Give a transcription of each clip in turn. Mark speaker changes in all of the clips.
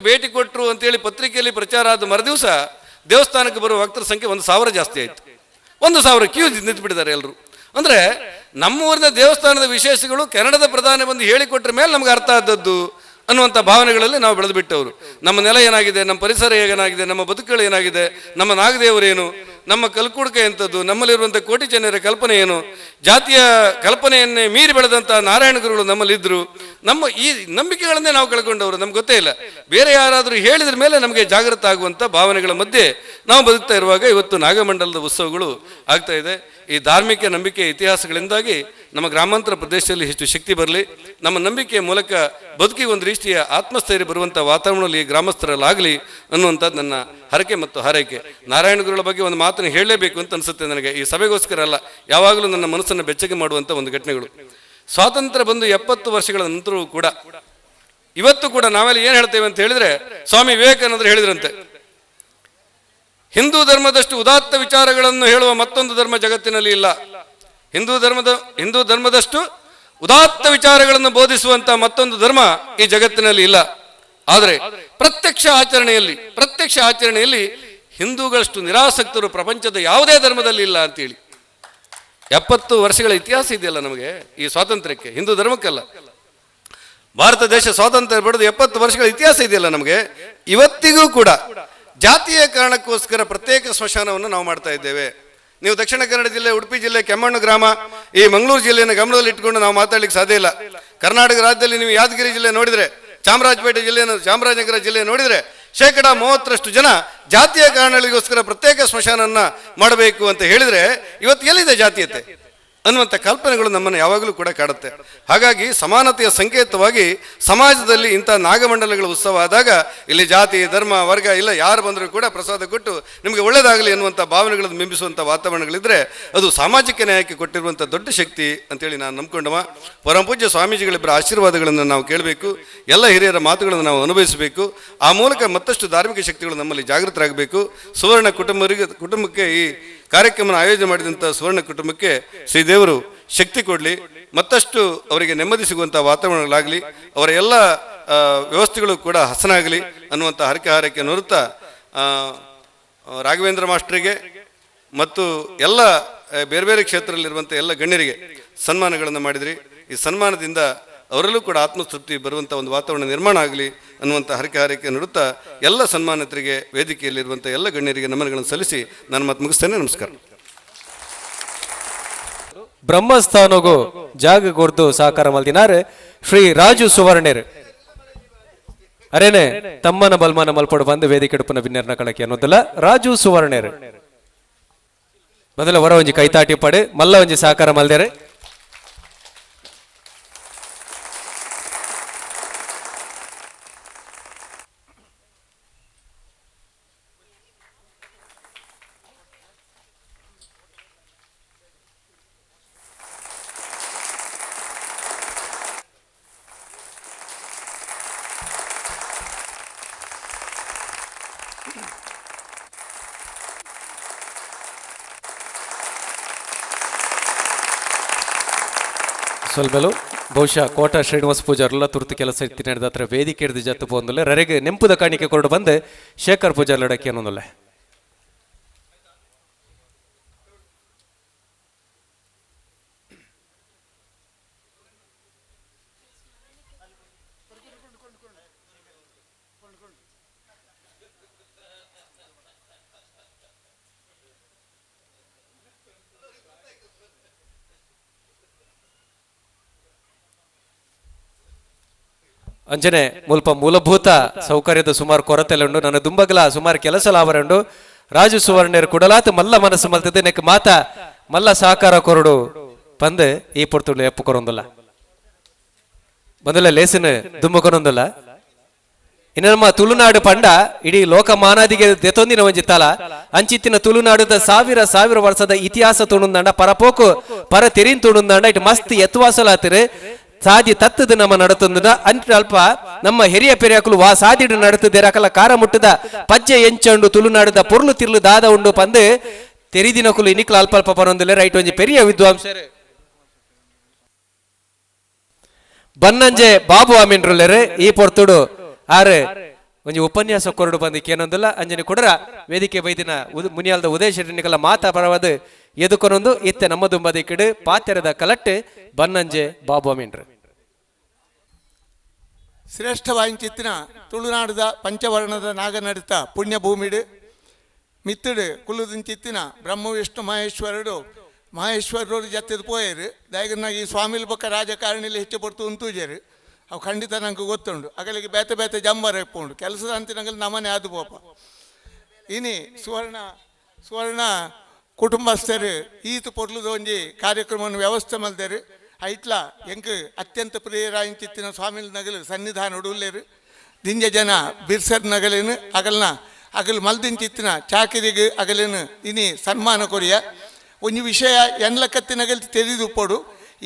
Speaker 1: ಭೇಟಿ ಕೊಟ್ಟರು ಅಂತೇಳಿ ಪತ್ರಿಕೆಯಲ್ಲಿ ಪ್ರಚಾರ ಆದ ಮರುದಿವಸ ದೇವಸ್ಥಾನಕ್ಕೆ ಬರುವ ಭಕ್ತರ ಸಂಖ್ಯೆ 1,000 ಜಾಸ್ತಿ ಆಯಿತು. 1,000 ಕ್ಯೂ ನಿಂತುಬಿಟ್ಟಿದ್ದಾರೆ ಎಲ್ಲರೂ. ಅಂದರೆ ನಮ್ಮೂರಿನ ದೇವಸ್ಥಾನದ ವಿಶೇಷಗಳು ಕೆನಡಾದ ಪ್ರಧಾನಿ ಬಂದು ಹೇಳಿಕೊಟ್ರ ಮೇಲೆ ನಮ್ಗೆ ಅರ್ಥ ಆದದ್ದು ಅನ್ನುವಂಥ ಭಾವನೆಗಳಲ್ಲಿ ನಾವು ಬೆಳೆದು ಬಿಟ್ಟವರು. ನಮ್ಮ ನೆಲ ಏನಾಗಿದೆ, ನಮ್ಮ ಪರಿಸರ ಏನಾಗಿದೆ, ನಮ್ಮ ಬದುಕುಗಳು ಏನಾಗಿದೆ, ನಮ್ಮ ನಾಗದೇವರೇನು, ನಮ್ಮ ಕಲ್ಕುಡ್ಕ ಎಂಥದ್ದು, ನಮ್ಮಲ್ಲಿರುವಂಥ ಕೋಟಿ ಜನರ ಕಲ್ಪನೆ ಏನು, ಜಾತಿಯ ಕಲ್ಪನೆಯನ್ನೇ ಮೀರಿ ಬೆಳೆದಂಥ ನಾರಾಯಣ ಗುರುಗಳು ನಮ್ಮಲ್ಲಿದ್ದರು. ನಮ್ಮ ಈ ನಂಬಿಕೆಗಳನ್ನೇ ನಾವು ಕಳ್ಕೊಂಡವರು, ನಮ್ಗೆ ಗೊತ್ತೇ ಇಲ್ಲ. ಬೇರೆ ಯಾರಾದರೂ ಹೇಳಿದ್ರ ಮೇಲೆ ನಮಗೆ ಜಾಗೃತ ಆಗುವಂಥ ಭಾವನೆಗಳ ಮಧ್ಯೆ ನಾವು ಬದುಕ್ತಾ ಇರುವಾಗ ಇವತ್ತು ನಾಗಮಂಡಲದ ಉತ್ಸವಗಳು ಆಗ್ತಾ ಇದೆ. ಈ ಧಾರ್ಮಿಕ ನಂಬಿಕೆ ಇತಿಹಾಸಗಳಿಂದಾಗಿ ನಮ್ಮ ಗ್ರಾಮಾಂತರ ಪ್ರದೇಶದಲ್ಲಿ ಹೆಚ್ಚು ಶಕ್ತಿ ಬರಲಿ, ನಮ್ಮ ನಂಬಿಕೆಯ ಮೂಲಕ ಬದುಕಿಗೆ ಒಂದು ರೀತಿಯ ಆತ್ಮಸ್ಥೈರ್ಯ ಬರುವಂಥ ವಾತಾವರಣದಲ್ಲಿ ಗ್ರಾಮಸ್ಥರಲ್ಲಾಗಲಿ ಅನ್ನುವಂಥದ್ದು ನನ್ನ ಹರಕೆ ಮತ್ತು ಹಾರೈಕೆ. ನಾರಾಯಣ ಗುರುಗಳ ಬಗ್ಗೆ ಒಂದು ಮಾತನ್ನು ಹೇಳಲೇಬೇಕು ಅಂತ ಅನಿಸುತ್ತೆ ನನಗೆ. ಈ ಸಭೆಗೋಸ್ಕರ ಅಲ್ಲ, ಯಾವಾಗಲೂ ನನ್ನ ಮನಸ್ಸನ್ನು ಬೆಚ್ಚಗೆ ಮಾಡುವಂಥ ಒಂದು ಘಟನೆಗಳು. ಸ್ವಾತಂತ್ರ್ಯ ಬಂದು 70 ವರ್ಷಗಳ ನಂತರವೂ ಕೂಡ ಇವತ್ತು ಕೂಡ ನಾವೆಲ್ಲ ಏನು ಹೇಳ್ತೇವೆ ಅಂತ ಹೇಳಿದ್ರೆ, ಸ್ವಾಮಿ ವಿವೇಕಾನಂದರು ಹೇಳಿದ್ರಂತೆ, ಹಿಂದೂ ಧರ್ಮದಷ್ಟು ಉದಾತ್ತ ವಿಚಾರಗಳನ್ನು ಹೇಳುವ ಮತ್ತೊಂದು ಧರ್ಮ ಜಗತ್ತಿನಲ್ಲಿ ಇಲ್ಲ. ಹಿಂದೂ ಧರ್ಮದಷ್ಟು ಉದಾತ್ತ ವಿಚಾರಗಳನ್ನು ಬೋಧಿಸುವಂತ ಮತ್ತೊಂದು ಧರ್ಮ ಈ ಜಗತ್ತಿನಲ್ಲಿ ಇಲ್ಲ. ಆದರೆ ಪ್ರತ್ಯಕ್ಷ ಆಚರಣೆಯಲ್ಲಿ ಹಿಂದೂಗಳಷ್ಟು ನಿರಾಸಕ್ತರು ಪ್ರಪಂಚದ ಯಾವುದೇ ಧರ್ಮದಲ್ಲಿ ಇಲ್ಲ ಅಂತೇಳಿ. 70 ವರ್ಷಗಳ ಇತಿಹಾಸ ಇದೆಯಲ್ಲ ನಮಗೆ ಈ ಸ್ವಾತಂತ್ರ್ಯಕ್ಕೆ, ಹಿಂದೂ ಧರ್ಮಕ್ಕಲ್ಲ. ಭಾರತ ದೇಶ ಸ್ವಾತಂತ್ರ್ಯ ಪಡೆದು 70 ವರ್ಷಗಳ ಇತಿಹಾಸ ಇದೆಯಲ್ಲ ನಮಗೆ. ಇವತ್ತಿಗೂ ಕೂಡ ಜಾತಿಯ ಕಾರಣಕ್ಕೋಸ್ಕರ ಪ್ರತ್ಯೇಕ ಸ್ಮಶಾನವನ್ನು ನಾವು ಮಾಡ್ತಾ ಇದ್ದೇವೆ. ನೀವು ದಕ್ಷಿಣ ಕನ್ನಡ ಜಿಲ್ಲೆ, ಉಡುಪಿ ಜಿಲ್ಲೆ, ಕೆಮ್ಮಣ್ಣು ಗ್ರಾಮ, ಈ ಮಂಗಳೂರು ಜಿಲ್ಲೆಯನ್ನು ಗಮನದಲ್ಲಿ ಇಟ್ಕೊಂಡು ನಾವು ಮಾತಾಡ್ಲಿಕ್ಕೆ ಸಾಧ್ಯ ಇಲ್ಲ. ಕರ್ನಾಟಕ ರಾಜ್ಯದಲ್ಲಿ ನೀವು ಯಾದಗಿರಿ ಜಿಲ್ಲೆ ನೋಡಿದ್ರೆ, ಚಾಮರಾಜನಗರ ಜಿಲ್ಲೆ ನೋಡಿದ್ರೆ 30% ಜನ ಜಾತಿಯ ಕಾರಣಗಳಿಗೋಸ್ಕರ ಪ್ರತ್ಯೇಕ ಸ್ಮಶಾನನ್ನ ಮಾಡಬೇಕು ಅಂತ ಹೇಳಿದ್ರೆ ಇವತ್ತು ಎಲ್ಲಿದೆ ಜಾತೀಯತೆ ಅನ್ನುವಂಥ ಕಲ್ಪನೆಗಳು ನಮ್ಮನ್ನು ಯಾವಾಗಲೂ ಕೂಡ ಕಾಡುತ್ತೆ. ಹಾಗಾಗಿ ಸಮಾನತೆಯ ಸಂಕೇತವಾಗಿ ಸಮಾಜದಲ್ಲಿ ಇಂಥ ನಾಗಮಂಡಲಗಳ ಉತ್ಸವ ಆದಾಗ ಇಲ್ಲಿ ಜಾತಿ, ಧರ್ಮ, ವರ್ಗ ಇಲ್ಲ, ಯಾರು ಬಂದರೂ ಕೂಡ ಪ್ರಸಾದ ಕೊಟ್ಟು ನಿಮಗೆ ಒಳ್ಳೆಯದಾಗಲಿ ಎನ್ನುವಂಥ ಭಾವನೆಗಳನ್ನು ಬಿಂಬಿಸುವಂಥ ವಾತಾವರಣಗಳಿದ್ದರೆ ಅದು ಸಾಮಾಜಿಕ ನ್ಯಾಯಕ್ಕೆ ಕೊಟ್ಟಿರುವಂಥ ದೊಡ್ಡ ಶಕ್ತಿ ಅಂತೇಳಿ ನಾನು ನಂಬ್ಕೊಂಡವ. ಪರಮಪೂಜ್ಯ ಸ್ವಾಮೀಜಿಗಳಿಬ್ಬರ ಆಶೀರ್ವಾದಗಳನ್ನು ನಾವು ಕೇಳಬೇಕು, ಎಲ್ಲ ಹಿರಿಯರ ಮಾತುಗಳನ್ನು ನಾವು ಅನುಭವಿಸಬೇಕು. ಆ ಮೂಲಕ ಮತ್ತಷ್ಟು ಧಾರ್ಮಿಕ ಶಕ್ತಿಗಳು ನಮ್ಮಲ್ಲಿ ಜಾಗೃತರಾಗಬೇಕು. ಸುವರ್ಣ ಕುಟುಂಬಕ್ಕೆ ಈ ಕಾರ್ಯಕ್ರಮ ಆಯೋಜನೆ ಮಾಡಿದಂಥ ಸುವರ್ಣ ಕುಟುಂಬಕ್ಕೆ ಶ್ರೀದೇವರು ಶಕ್ತಿ ಕೊಡಲಿ, ಮತ್ತಷ್ಟು ಅವರಿಗೆ ನೆಮ್ಮದಿ ಸಿಗುವಂಥ ವಾತಾವರಣಗಳಾಗಲಿ, ಅವರ ಎಲ್ಲ ವ್ಯವಸ್ಥೆಗಳು ಕೂಡ ಹಸನಾಗಲಿ ಅನ್ನುವಂಥ ಹರಕೆ ನುರುತ್ತಾ ರಾಘವೇಂದ್ರ ಮಾಸ್ಟರಿಗೆ ಮತ್ತು ಎಲ್ಲ ಬೇರೆ ಬೇರೆ ಕ್ಷೇತ್ರದಲ್ಲಿರುವಂಥ ಎಲ್ಲ ಗಣ್ಯರಿಗೆ ಸನ್ಮಾನಗಳನ್ನು ಮಾಡಿದ್ರಿ. ಈ ಸನ್ಮಾನದಿಂದ ಅವರಲ್ಲೂ ಕೂಡ ಆತ್ಮತೃಪ್ತಿ ಬರುವಂಥ ಒಂದು ವಾತಾವರಣ ನಿರ್ಮಾಣ ಆಗಲಿ ಅನ್ನುವಂಥ ಹರಕೆ ನುಡುತ್ತಾ ಎಲ್ಲ ಸನ್ಮಾನಿತರಿಗೆ, ವೇದಿಕೆಯಲ್ಲಿರುವಂಥ ಎಲ್ಲ ಗಣ್ಯರಿಗೆ ನಮನಗಳನ್ನು ಸಲ್ಲಿಸಿ ನಾನು ಮತ್ತೆ ಮುಗಿಸ್ತೇನೆ. ನಮಸ್ಕಾರ.
Speaker 2: ಬ್ರಹ್ಮಸ್ಥಾನಗೂ ಜಾಗ ಕೊರ್ದು ಸಹಕಾರ ಮಲ್ದಿನಾರೆ ಶ್ರೀ ರಾಜು ಸುವರ್ಣೇರ್ ಅರೇನೆ ತಮ್ಮನ ಬಲ್ಮಾನ ಮಲ್ಪಡು ಬಂದು ವೇದಿಕೆ ಡುಪನ ಬಿನ್ನರ್ನ ಕಳಕೆ ಅನ್ನೋದಲ್ಲ. ರಾಜು ಸುವರ್ಣೇರ್ ಮೊದಲ ಹೊರ ಒಂಜಿ ಕೈತಾಟಿ ಪಡೆ ಮಲ್ಲ ಒಂಜಿ ಸಹಕಾರ ಮಲ್ದೇರೆ. ಸ್ವಲ್ಪಲು ಬಹುಶಃ ಕೋಟ ಶ್ರೀನಿವಾಸ ಪೂಜಾರ್ಲ ತುರ್ತು ಕೆಲಸ ಇತ್ತು ನಡೆದ ಹತ್ರ ವೇದಿಕೆ ಹಿಡಿದು ಜತ್ತು ಬಂದಲ್ಲ ರರೆಗೆ ನೆಂಪುದ ಕಾಣಿಕೆ ಕೊರಡು ಬಂದು ಶೇಖರ್ ಪೂಜಾರ್ ಲಡಕ್ಕೆ ಅನ್ನೋದಲ್ಲ. ಅಂಜನೆ ಮುಲ್ಪ ಮೂಲಭೂತ ಸೌಕರ್ಯದ ಸುಮಾರು ಕೊರತೆಲ್ಲ ಉಂಡು. ನನ್ನ ದುಂಬಗಲ ಸುಮಾರು ಕೆಲಸ ಲಾಭರಂಡು. ರಾಜು ಸುವರ್ಣೇರು ಕುಡಲಾತ ಮಲ್ಲ ಮನಸ್ಸು ಮಲ್ತದೆ ನೆಕ್ ಮಾತ ಮಲ್ಲ ಸಹಕಾರ ಕೊರಡು ಪಂದ್ ಈ ಪೊರ್ತುಳು ಎಪ್ಪು ಕೊರೊಂದಲ್ಲ ಬಂದಲ್ಲ ಲೇಸಿನ ದುಂಬ ಕೊರೊಂದಲ್ಲ. ಇನ್ನು ನಮ್ಮ ತುಳುನಾಡು ಪಂಡ ಇಡೀ ಲೋಕ ಮಾನಾದಿಗೆ ದೆತೊಂದಿನ ಒಂಜಿತ್ತಲ ಅಂಚಿತ್ತಿನ ತುಳುನಾಡುದ ಸಾವಿರ ವರ್ಷದ ಇತಿಹಾಸ ತುಣುಂದಂಡ ಪರಪೋಕು ಪರ ತೆರಿನ್ ತುಣುಂದಂಡ ಇಟ್ಟು ಮಸ್ತ್ ಎತ್ತುವಾಸಲಾತಿರು ಸಾದಿ ತತ್ತದ ನಮ್ಮ ನಡತೊಂದ ಅಂಟ ಅಲ್ಪ ನಮ್ಮ ಹಿರಿಯ ಪೆರಿಯಾಕುಲು ವಾ ಸಾದಿಡು ನಡತದೆ ರಕಲ ಕಾರ ಮುಟ್ಟದ ಪಜ್ಜೆ ಎಂಚಂಡು ತುಳುನಾಡದ ಪೊರ್ಲು ತಿರ್ಲು ದಾದ ಉಂಡು ಪಂದು ತೆರಿದಿನಕುಲು ಇನಿಕ್ಲ ಅಲ್ಪ ಅಲ್ಪ ಪರೊಂದಿಲ್ಲ ರೈಟ್ ಒಂಜಿ ಪೆರಿಯ ವಿದ್ವಾಂಸರು ಬನ್ನಂಜೆ ಬಾಬು ಆಮೀನ್ರುಲ್ಲೆರು ಈ ಪೊರ್ತುಡು ಆರು ಒಂಜಿ ಉಪನ್ಯಾಸ ಕೊರಡು ಬಂದಿಕ್ಕೆ ಏನೊಂದಿಲ್ಲ ಅಂಜನೆ ಕೊಡರ ವೇದಿಕೆ ಬೈದಿನ ಮುನಿಯಾಲ್ದ ಉದಯ ಶೆಟ್ಟಿನಿಕಲ ಮಾತಾ ಪರವಾದ ಎದುಕೊನೊಂದು ಇತ್ತೆ ನಮ್ಮ ದುಂಬದಿ ಕಿಡು ಪಾತ್ಯರದ ಕಲಟ್ಟು ಬನ್ನಂಜೆ ಬಾಬು ಅಮೀನ್ರು
Speaker 3: ಶ್ರೇಷ್ಠ ವಾಯಿಂಚಿತ್ತಿನ ತುಳುನಾಡದ ಪಂಚವರ್ಣದ ನಾಗನಡಿತ ಪುಣ್ಯಭೂಮಿಡು ಮಿತ್ತುಡು ಕುಲ್ಲುದಿಂಚಿತ್ತಿನ ಬ್ರಹ್ಮ ವಿಷ್ಣು ಮಹೇಶ್ವರರು ಜತ್ತಿದ ಪೋಯರು ದಯಗನಾಗ ಈ ಸ್ವಾಮಿಲ್ ಬೊಕ್ಕ ರಾಜಕಾರಣಿಲಿ ಹೆಚ್ಚು ಪಡ್ತು ಉಂತೂಜರು ಅವು ಖಂಡಿತ ನಂಗೆ ಗೊತ್ತುಂಡು ಅಗಲಿಗೆ ಬೇತೆ ಬೇತೆ ಜಂಬರ ಇಪ್ಪುಂಡು ಕೆಲಸದ ಅಂತಿನಗಲ್ಲಿ ನಮನೆ ಆದು ಪೋಪ ಇನಿ ಸುವರ್ಣ ಕುಟುಂಬಸ್ಥರು ಈತು ಪೊರ್ಲುದ ಒಂಜಿ ಕಾರ್ಯಕ್ರಮವನ್ನು ವ್ಯವಸ್ಥೆ ಮಲ್ದೇರು ಐಟ್ಲ ಎಂಕ್ ಅತ್ಯಂತ ಪ್ರಿಯರಾಯಿಂಚಿತ್ತಿನ ಸ್ವಾಮಿಲ್ ನಗಲು ಸನ್ನಿಧಾನ ಉಡುಲ್ಲೇರು ದಿಂಜ ಜನ ಬಿರ್ಸರ್ ನಗಲೇನು ಅಗಲ್ ಮಲ್ದಿಂಚಿತ್ತಿನ ಚಾಕಿರಿಗೆ ಅಗಲೇನು ಇನಿ ಸನ್ಮಾನ ಕೊರಿಯ ಒಂಜಿ ವಿಷಯ ಎನ್ಲಕತ್ತಿನಗಲ್ ತೆರೆದುಪಡು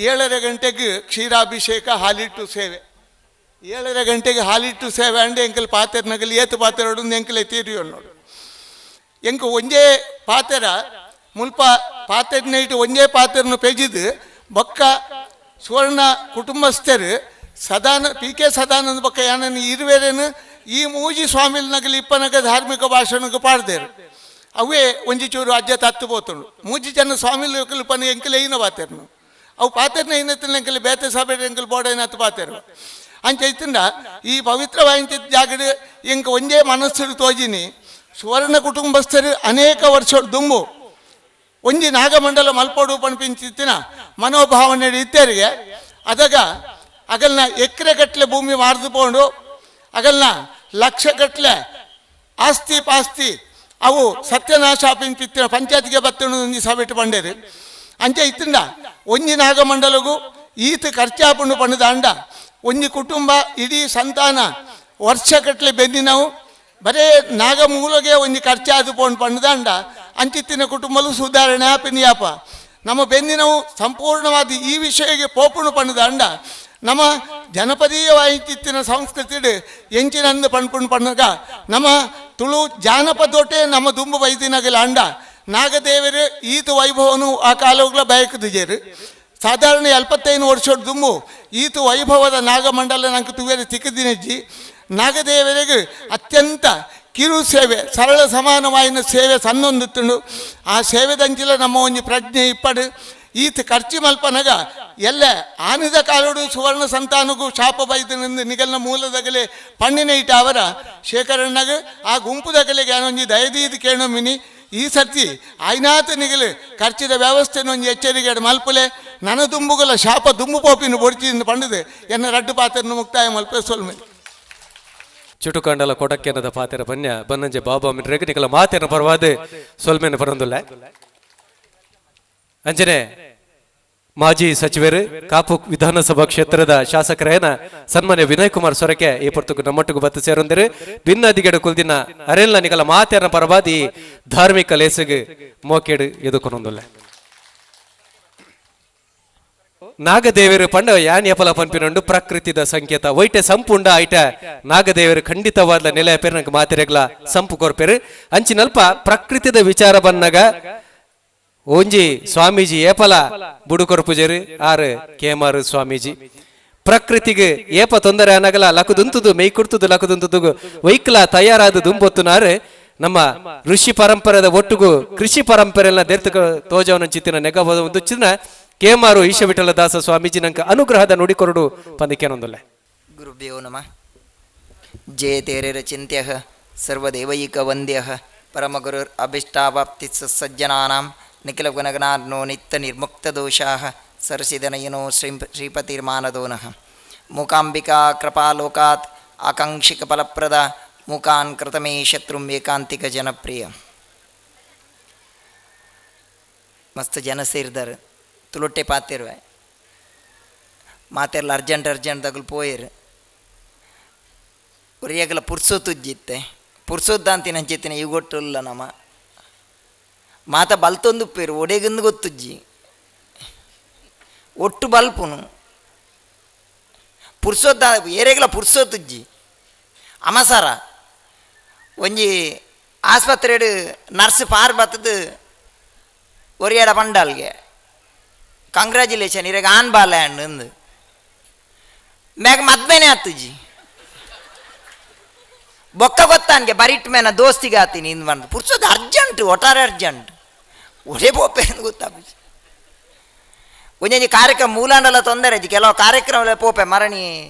Speaker 3: 7:30 ಗಂಟೆಗೆ ಕ್ಷೀರಾಭಿಷೇಕ ಹಾಲಿಟ್ಟು ಸೇವೆ 7:30 ಗಂಟೆಗೆ ಹಾಲಿಟ್ಟು ಸೇವೆ ಅಂಡೆ ಎಂಕಲ್ ಪಾತೆರ್ ನಗಲ್ ಏತು ಪಾತೆರ ಎಂಕಲೆ ತೀರಿಯೋ ನೋಡು ಎಂಕ ಒಂಜೇ ಪಾತೆರ ಮುಲ್ಪ ಪಾತೆರ್ನ ಇಟ್ಟು ಒಂಜೇ ಪಾತೆರ್ನ ಪೆಜಿದು ಬೊಕ್ಕ ಸುವರ್ಣ ಕುಟುಂಬಸ್ಥರು PK ಸದಾನಂದ ಬೊಕ್ಕ ಯಾನನ್ನು ಇರುವೆರೇನು ಈ ಮೂಜಿ ಸ್ವಾಮಿಲ್ ನಗಲಿ ಇಪ್ಪನಗ ಧಾರ್ಮಿಕ ಭಾಷಣಕ್ಕೆ ಪಾಡ್ದೇರು ಅವೇ ಒಂಜಿ ಚೂರು ಅಜ್ಜ ತತ್ತು ಪೋತುಂಡು ಮೂಜಿ ಜನ ಸ್ವಾಮಿಲ್ ಪನ ಎಂಕಲೆ ಐನ ಪಾತೆರ್ನು ಅವು ಪಾತೆರ್ನ ಐನತ್ತಿನ ಎಂಕಲೆ ಬೇತೆ ಸಭೆ ಎಂಕಲ್ ಬೋಡೈನ ಹತ್ತು ಪಾತೆರು ಅಂಚೈತಿಂದ ಈ ಪವಿತ್ರವಾದ ಜಾಗಡು ಎಂಕ ಒಂದೇ ಮನಸ್ಸು ತೋಜಿನಿ ಸುವರ್ಣ ಕುಟುಂಬಸ್ಥರು ಅನೇಕ ವರ್ಷ ದುಂಬು ಒಂಜಿ ನಾಗಮಂಡಲ ಮಲ್ಪೋಡು ಪಣಿಪಿಂಚಿತ್ತಿನ ಮನೋಭಾವನೆ ಇತ್ತೇರಿಗೆ ಅದಾಗ ಅಗಲ್ನ ಎಕರೆ ಗಟ್ಟಲೆ ಭೂಮಿ ಮಾರ್ದುಕೊಂಡು ಅಗಲ್ನ ಲಕ್ಷ ಗಟ್ಟಲೆ ಆಸ್ತಿ ಪಾಸ್ತಿ ಅವು ಸತ್ಯನಾಶ ಪಿಂಚಿತ್ತಿನ ಪಂಚಾಯತ್ಗೆ ಬತ್ತಣು ಒಂಜಿ ಸಭೆಟ್ಟು ಬಂಡೇರು ಅಂಚೆ ಇತ್ತಿಂದ ಒಂಜಿ ನಾಗಮಂಡಲಗೂ ಈತ ಖರ್ಚಾಪುಂಡು ಪಂಡದ ಅಂಡ ಒಂಜಿ ಕುಟುಂಬ ಇಡೀ ಸಂತಾನ ವರ್ಷ ಗಟ್ಟಲೆ ಬೆನ್ನಿನವು ಬರೇ ನಾಗಮೂಲಗೆ ಒಂಜಿ ಖರ್ಚಾದು ಪೋಂಡು ಪಂಡದ ಅಂಡ ಅಂಚಿತ್ತಿನ ಕುಟುಂಬಲು ಸುಧಾರಣೆ ಆಪಿನಿಯಾಪ ನಮ್ಮ ಬೆನ್ನಿನವು ಸಂಪೂರ್ಣವಾದ ಈ ವಿಷಯಕ್ಕೆ ಪೋಪುಣು ಪಂಡದ ಅಂಡ ನಮ್ಮ ಜನಪದೀಯವಾಯಿತ್ತಿನ ಸಂಸ್ಕೃತಿ ಎಂಚಿನಂದು ಪಣ್ಪುಣ್ ಪಣ್ಣಗ ನಮ್ಮ ತುಳು ಜಾನಪದೋಟೆ ನಮ್ಮ ದುಂಬು ವೈದಿನಗಲ ಅಂಡ ನಾಗದೇವರು ಈತು ವೈಭವನು ಆ ಕಾಲಗಳ ಬಯಕದಿಜೇರು ಸಾಧಾರಣ 75 ವರ್ಷದ ದುಂಬು ಈತು ವೈಭವದ ನಾಗಮಂಡಲ ನಂಗೆ ತುವೇರು ತಿಕ್ಕದಿನಜ್ಜಿ ನಾಗದೇವರಿಗೆ ಅತ್ಯಂತ ಕಿರು ಸೇವೆ ಸರಳ ಸಮಾನವಾಯಿನ ಸೇವೆ ಸಣ್ಣೊಂದುತ್ತುಂಡು ಆ ಸೇವೆದಂಚಿಲ ನಮ್ಮ ಒಂಜಿ ಪ್ರಜ್ಞೆ ಇಪ್ಪಡು ಈತ ಖರ್ಚು ಮಲ್ಪನಗ ಎಲ್ಲ ಆನಿದ ಕಾಲುಡು ಸುವರ್ಣ ಸಂತಾನಗೂ ಶಾಪ ಬೈದನೆಂದು ನಿಗಲ್ನ ಮೂಲದಗಲೆ ಪಣ್ಣಿನ ಇಟ್ಟ ಅವರ ಶೇಖರಣ್ಣಗ ಆ ಗುಂಪುದಗಲೆಗೆ ಒಂಜಿ ದಯದೀದು ಕೇಳೊಮ್ಮಿನಿ ಈ ಸರ್ತಿ ಆಯ್ನಾತ ನಿಗಲು ಖರ್ಚಿದ ವ್ಯವಸ್ಥೆನ ಒಂಜಿ ಎಚ್ಚರಿಕೆ ಮಲ್ಪಲೆ ನನ್ನ ದುಂಬುಗಳ ಶಾಪ ದುಂಬು ಪೋಪಿನ ಬೊಡ್ಚಿಂದ ಪಂಡದೆ ಎನ್ನ ರಡ್ಡು ಪಾತ್ರನ ಮುಕ್ತಾಯ ಮಲ್ಪೆ ಸೊಲ್ಮೆ
Speaker 2: ಚುಟುಕಾಂಡಲ ಕೊಡಕ್ಕೆನದ ಪಾತೆರ ಪನ್ಯ ಬನ್ನಂಜೆ ಬಾಬಾ ಮಿನ್ರೆಗೆ ನಿಕಲ ಮಾತೆನ ಪರವಾದ ಸೊಲ್ಮೆನ ಪರಂದುಲ್ಲ ಅಂಜನೆ ಮಾಜಿ ಸಚಿವರು ಕಾಪು ವಿಧಾನಸಭಾ ಕ್ಷೇತ್ರದ ಶಾಸಕರೇನ ಸನ್ಮಾನ್ಯ ವಿನಯ್ ಕುಮಾರ್ ಸೊರಕೆ ಈ ಪೊರ್ತುಕು ನಮ್ಮೊಟ್ಟಿಗೂ ಬತ್ತು ಸೇರೊಂದಿರು ಭಿನ್ನದಿಗೆಡು ಕುಲ್ದಿನ ಅರೆಲ್ಲ ನಿಕಲ ಮಾತೆನ ಪರವಾದ ಈ ಧಾರ್ಮಿಕ ಲೇಸಿಗೆ ಮೋಕೆಡು ಎದುಕೊನೊಂದುಲ್ಲ ನಾಗದೇವರು ಪಂಡ ಯಾನ್ ಎಪಲ ಪನ್ಪಿನೊಂಡು ಪ್ರಕೃತಿದ ಸಂಕೇತ ಒಯ್ಟೆ ಸಂಪುಂಡ ಐಟ ನಾಗದೇವರು ಖಂಡಿತವಾದ ನೆಲೆ ಪೇರು ನಂಗೆ ಮಾತೆರೆಗ್ಲ ಸಂಪು ಕೊರ್ಪೇರು ಅಂಚಿನಲ್ಪ ಪ್ರಕೃತಿದ ವಿಚಾರ ಬನ್ನಗ ಒಂಜಿ ಸ್ವಾಮೀಜಿ ಏಪಲ ಬುಡುಕೊರ್ ಪೂಜಾರಿ ಆರು ಕೇಮಾರು ಸ್ವಾಮೀಜಿ ಪ್ರಕೃತಿಗೆ ಏಪ ತೊಂದರೆ ಅನ್ನಗಲ ಲಕುದುಂತುದು ಮೈ ಕುಡ್ತುದು ಲಕುದುಂತುದು ವೈಕ್ಲ ತಯಾರಾದ ದುಂಬೊತ್ತುನಾರು ನಮ್ಮ ಋಷಿ ಪರಂಪರೆದ ಒಟ್ಟುಗು ಕೃಷಿ ಪರಂಪರೆಲ್ಲ ದೆರ್ತು ತೋಜವನ ಚಿತ್ತಿನ ನೆಗಬಹುದು ಒಂದು ಚಿನ್ನ ಕೇಮಾರು ಈಶ ವಿಠಲ ದಾಸ ಸ್ವಾಮೀಜಿ ನಂಕ ಅನುಗ್ರಹದ ನುಡಿಕೊರಡು ಪಂದಿಕೇನೊಂದಲ್ಲ
Speaker 4: ಗುರುಭ್ಯೋ ನಮಃ ಜಯ ತೇರೇರ ಚಿಂತ್ಯ ಸರ್ವದೇವೈಕ ವಂದ್ಯ ಪರಮಗುರುರ್ ಅಭಿಷ್ಟಾವಾಪ್ತಿ ಸಜ್ಜನಾನಾಂ ನಿಖಿಲ ಗುಣಗಣಾರ್ನೋ ನಿತ್ಯ ನಿರ್ಮುಕ್ತ ದೋಷಾ ಸರಸಿದನಯನೋ ಶ್ರೀಪತಿರ್ಮಾನದೋನಃ ಮೂಕಾಂಬಿಕಾ ಕೃಪಾಲೋಕಾತ್ ಆಕಾಂಕ್ಷಿಕ ಫಲಪ್ರದ ಮೂಕಾನ್ ಕೃತಮೇ ಶತ್ರುಂ ಏಕಾಂತಿಕ ಜನಪ್ರಿಯ ಮಸ್ತ್ ಜನ ಸೇರಿದಾರೆ ತುಳುಟ್ಟೆ ಪಾತಿರುವೆ ಮಾತೆಲ್ಲ ಅರ್ಜೆಂಟ್ ತಗಲು ಪೋಯಿರು ಒರಿಯಾಗಲ ಪುರ್ಸೋತುಜ್ಜಿತ್ತೆ ಪುರ್ಸೋದ್ದಂತಿನ ಹಂಚಿತ್ತಿನ ಈಗೊಟ್ಟುಲ್ಲ ನಮ್ಮ ಮಾತ ಬಲ್ತೊಂದು ಪೇರು ಒಡೆಗಂದು ಗೊತ್ತುಜ್ಜಿ ಒಟ್ಟು ಬಲ್ಪುನು ಪುರ್ಸೋದ್ದ ಏರೆಗಲ ಪುರ್ಸೋತುಜ್ಜಿ ಅಮಸಾರ ಒಂಜಿ ಆಸ್ಪತ್ರೆಡು ನರ್ಸ್ ಪಾರ್ ಬತ್ತದು ಒರಿಯಾಡ ಪಂಡಾಲ್ಗೆ ಕಂಗ್ರ್ಯಾಚುಲೇಷನ್ ಇರಾಗ ಆನ್ ಬಾಲ್ಯಾಂಡ್ ಮ್ಯಾಗ ಮದ್ಮೇನೆ ಹತ್ತುಜಿ ಬೊಕ್ಕ ಗೊತ್ತಾನ್ಗೆ ಬರಿಟ್ ಮೇನ ದೋಸ್ತಿಗೆ ಆತೀನಿ ಇಂದು ಬಂದು ಪುರ್ಸೋದು ಅರ್ಜೆಂಟ್ ಒಟ್ಟಾರೆ ಅರ್ಜೆಂಟ್ ಒರೇ ಬೋಪೆ ಅಂತ ಗೊತ್ತಾಗ್ಬಿಟ್ಟು ಒಂಜಿ ಕಾರ್ಯಕ್ರಮ ಮೂಲಾಂಡಲ ತೊಂದರೆ ಅಜ್ಜಿ ಕೆಲವು ಕಾರ್ಯಕ್ರಮ ಪೋಪೆ ಮರಣಿ